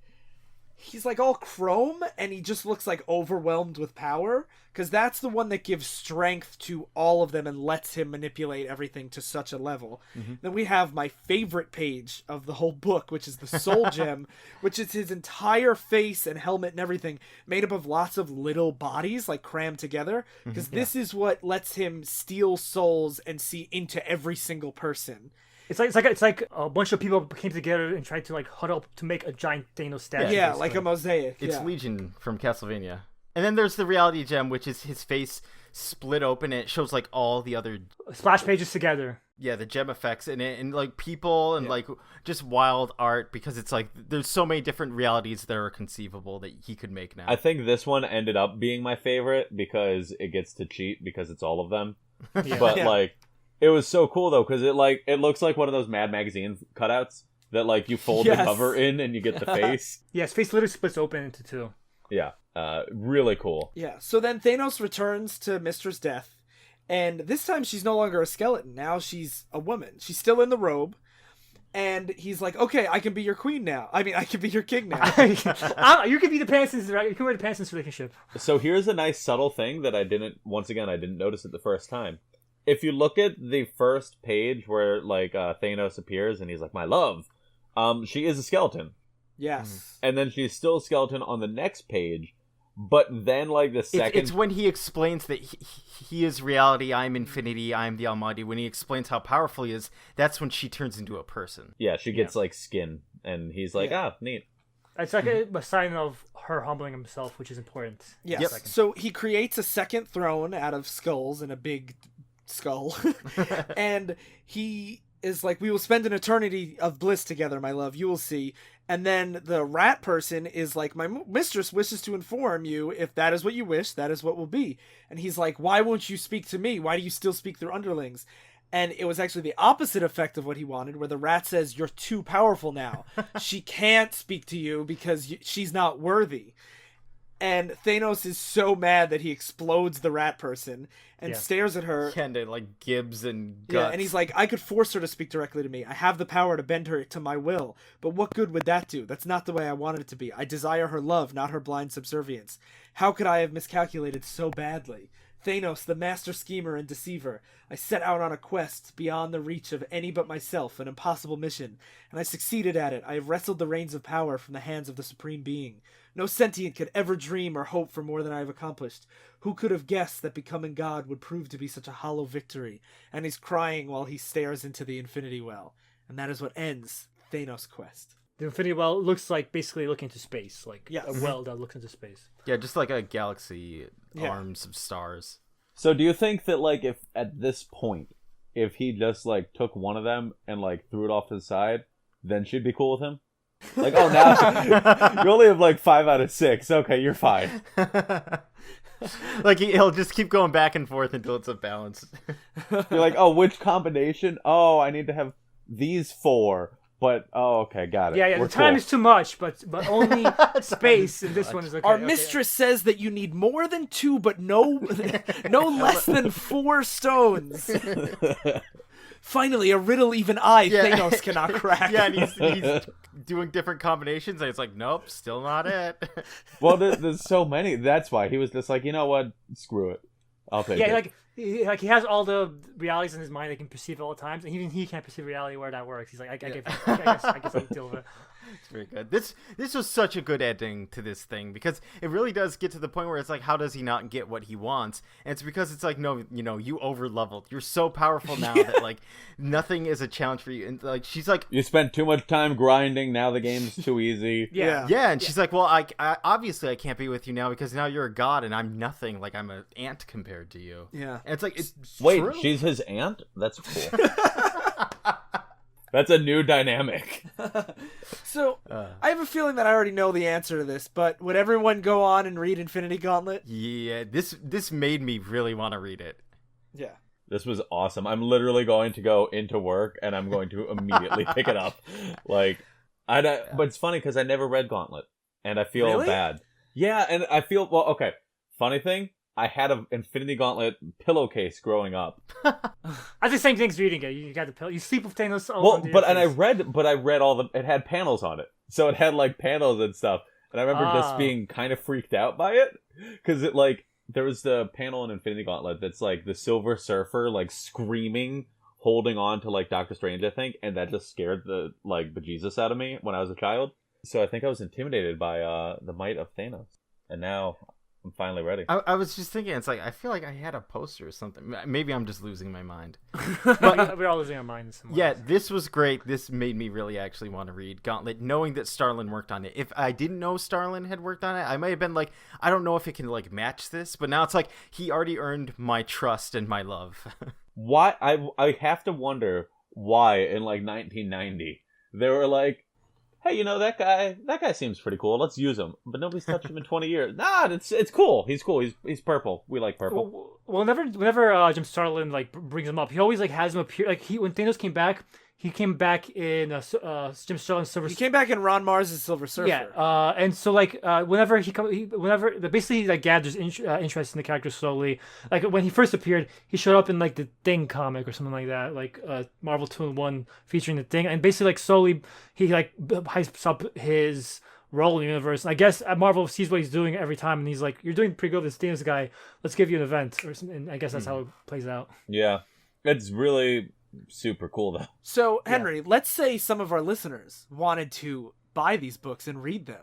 all chrome, and he just looks like overwhelmed with power, because that's the one that gives strength to all of them and lets him manipulate everything to such a level. Then we have my favorite page of the whole book, which is the soul gem, which is his entire face and helmet and everything made up of lots of little bodies like crammed together, because this is what lets him steal souls and see into every single person. It's like a bunch of people came together and tried to like huddle up to make a giant Thanos statue. Yeah, basically. like a mosaic. It's Legion from Castlevania. And then there's the reality gem, which is his face split open, and it shows like all the other splash pages together. Yeah, the gem effects in it, and like people, and like just wild art, because it's like there's so many different realities that are conceivable that he could make now. I think this one ended up being my favorite because it gets to cheat because it's all of them. But like, it was so cool though, because it looks like one of those Mad Magazine cutouts that like you fold the cover in and you get the face. Yeah, his face literally splits open into two. Yeah, really cool. Yeah, so then Thanos returns to Mistress Death, and this time she's no longer a skeleton. Now she's a woman. She's still in the robe, and he's like, "Okay, I can be your queen now. I mean, I can be your king now." You can be the Pansons. You can wear the Pansons relationship. So here's a nice subtle thing that I didn't notice it the first time. If you look at the first page where like Thanos appears and he's like, "My love," she is a skeleton. Yes. And then she's still a skeleton on the next page, but then like the second... It's when he explains that he is reality, I'm infinity, I'm the almighty. When he explains how powerful he is, that's when she turns into a person. Yeah, she gets like skin, and he's like, neat. It's like a sign of her humbling himself, which is important. Yes. Yep. So he creates a second throne out of skulls and a big skull. And he is like, "We will spend an eternity of bliss together, my love. You will see." And then the rat person is like, "My mistress wishes to inform you, if that is what you wish, that is what will be." And he's like, "Why won't you speak to me? Why do you still speak through underlings?" And it was actually the opposite effect of what he wanted, where the rat says, "You're too powerful now. She can't speak to you because she's not worthy." And Thanos is so mad that he explodes the rat person and stares at her. And like gibs and guts. Yeah, and he's like, "I could force her to speak directly to me. I have the power to bend her to my will. But what good would that do? That's not the way I wanted it to be. I desire her love, not her blind subservience. How could I have miscalculated so badly? Thanos, the master schemer and deceiver. I set out on a quest beyond the reach of any but myself, an impossible mission, and I succeeded at it. I have wrestled the reins of power from the hands of the Supreme Being. No sentient could ever dream or hope for more than I have accomplished. Who could have guessed that becoming God would prove to be such a hollow victory?" And he's crying while he stares into the Infinity Well. And that is what ends Thanos' quest. The Infinity Well looks like basically looking into space, like a well that looks into space. Yeah, just like a galaxy, arms of stars. So do you think that like if at this point, if he just like took one of them and like threw it off to the side, then she'd be cool with him? Like, oh, now you only have like 5 out of 6. Okay, you're fine. Like he'll just keep going back and forth until it's a balance. You're like, oh, which combination? Oh, I need to have these 4. But okay, got it. Yeah, We're the time cool. is too much, but only space in this one is okay. Our mistress says that you need more than 2, but no less than 4 stones. Finally, a riddle even Thanos cannot crack. Yeah, and he's doing different combinations, and it's like, nope, still not it. Well, there's so many. That's why he was just like, you know what? Screw it. I'll take it. Yeah, like he has all the realities in his mind that he can perceive at all times, and even he can't perceive reality where that works. He's like, I guess I'll deal with it. It's very good. This was such a good ending to this thing, because it really does get to the point where it's like, how does he not get what he wants? And it's because it's like, no, you over leveled. You're so powerful now that like nothing is a challenge for you. And like she's like, you spent too much time grinding. Now the game's too easy. Yeah. And she's like, well, I obviously I can't be with you now because now you're a god and I'm nothing. Like I'm an ant compared to you. Yeah. And it's like, it's Wait, true. she's his aunt? That's cool. That's a new dynamic. So, I have a feeling that I already know the answer to this, but would everyone go on and read Infinity Gauntlet? Yeah, this made me really want to read it. Yeah. This was awesome. I'm literally going to go into work and I'm going to immediately pick it up. Like, but it's funny because I never read Gauntlet and I feel Really? bad. Yeah, and I feel, well, okay. Funny thing, I had an Infinity Gauntlet pillowcase growing up. That's the same thing as reading it. You got the pill. You sleep with Thanos. Well, I read all the. It had panels on it, so it had like panels and stuff. And I remember just being kind of freaked out by it because it like there was the panel in Infinity Gauntlet that's like the Silver Surfer like screaming, holding on to like Doctor Strange, I think, and that just scared the like bejesus out of me when I was a child. So I think I was intimidated by the might of Thanos, and now I'm finally ready. I was just thinking, it's like, I feel like I had a poster or something. Maybe I'm just losing my mind. We're all losing our minds. Yeah, this was great. This made me really actually want to read Gauntlet, knowing that Starlin worked on it. If I didn't know Starlin had worked on it, I might have been like, I don't know if it can like match this, but now it's like, he already earned my trust and my love. Why? I have to wonder why in like 1990 they were like, hey, you know, that guy seems pretty cool. Let's use him. But nobody's touched him in 20 years. Nah, it's cool. He's cool. He's purple. We like purple. Well, whenever Jim Starlin like brings him up, he always like has him appear. Like when Thanos came back, he came back in Jim Starlin's Silver. He came back in Ron Mars' Silver Surfer. Yeah, and so like whenever basically like gathers interest in the character slowly. Like when he first appeared, he showed up in like the Thing comic or something like that, like Marvel 2-in-1 featuring the Thing, and basically like slowly he like hypes up his role in the universe. And I guess Marvel sees what he's doing every time, and he's like, "You're doing pretty good with this Thanos guy. Let's give you an event." Or something. And I guess that's how it plays out. Yeah, it's really super cool though. So, Henry, let's say some of our listeners wanted to buy these books and read them.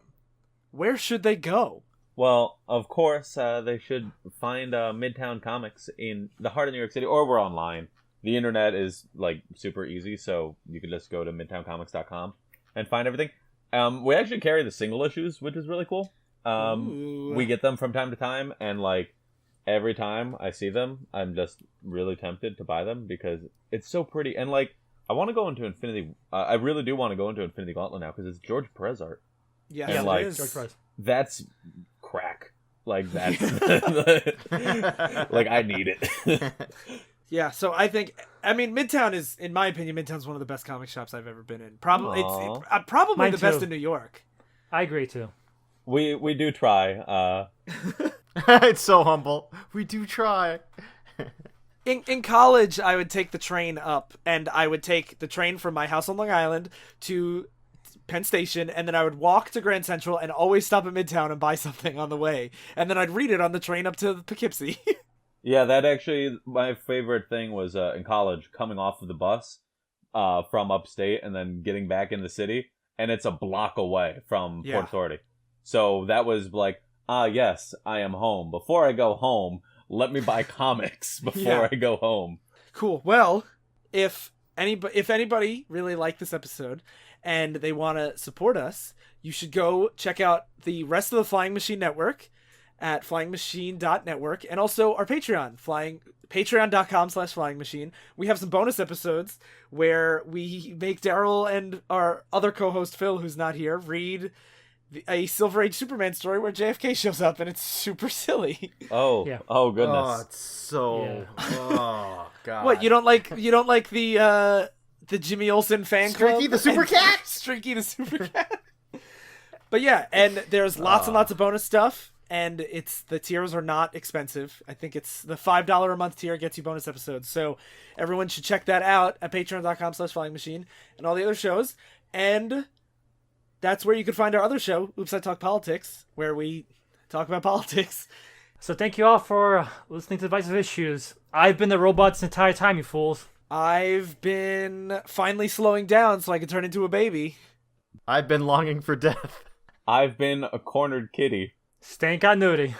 Where should they go? Well, of course, they should find Midtown Comics in the heart of New York City, or we're online. The internet is like super easy, so you can just go to midtowncomics.com and find everything. We actually carry the single issues, which is really cool. We get them from time to time, and like every time I see them, I'm just really tempted to buy them because it's so pretty. And like, I want to go into Infinity. I really do want to go into Infinity Gauntlet now because it's George Perez art. Yeah, and like, George Perez. That's crack. Like that's like I need it. Yeah, so I mean, Midtown is, in my opinion, Midtown's one of the best comic shops I've ever been in. Probably, probably Mine the too. best in New York. I agree too. We do try. It's so humble. We do try. In college, I would take the train up, and I would take the train from my house on Long Island to Penn Station, and then I would walk to Grand Central and always stop at Midtown and buy something on the way, and then I'd read it on the train up to Poughkeepsie. Yeah, that actually, my favorite thing was in college, coming off of the bus from upstate and then getting back in the city, and it's a block away from Port Authority. So that was like, yes, I am home. Before I go home, let me buy comics before I go home. Cool. Well, if anybody really liked this episode and they want to support us, you should go check out the rest of the Flying Machine Network at flyingmachine.network, and also our Patreon, patreon.com/flyingmachine. We have some bonus episodes where we make Darryl and our other co-host Phil, who's not here, read a Silver Age Superman story where JFK shows up and it's super silly. Oh, Yeah. oh goodness. Oh, it's so. Oh god. What, you don't like the Jimmy Olsen fan club? Streaky the Super Cat? Streaky the Super Cat. But yeah, and there's lots and lots of bonus stuff, and the tiers are not expensive. I think it's the $5 a month tier gets you bonus episodes. So everyone should check that out at patreon.com/flyingmachine and all the other shows. And that's where you can find our other show, Oops, I Talk Politics, where we talk about politics. So thank you all for listening to Divisive Issues. I've been the robot this entire time, you fools. I've been finally slowing down so I can turn into a baby. I've been longing for death. I've been a cornered kitty. Staying continuity.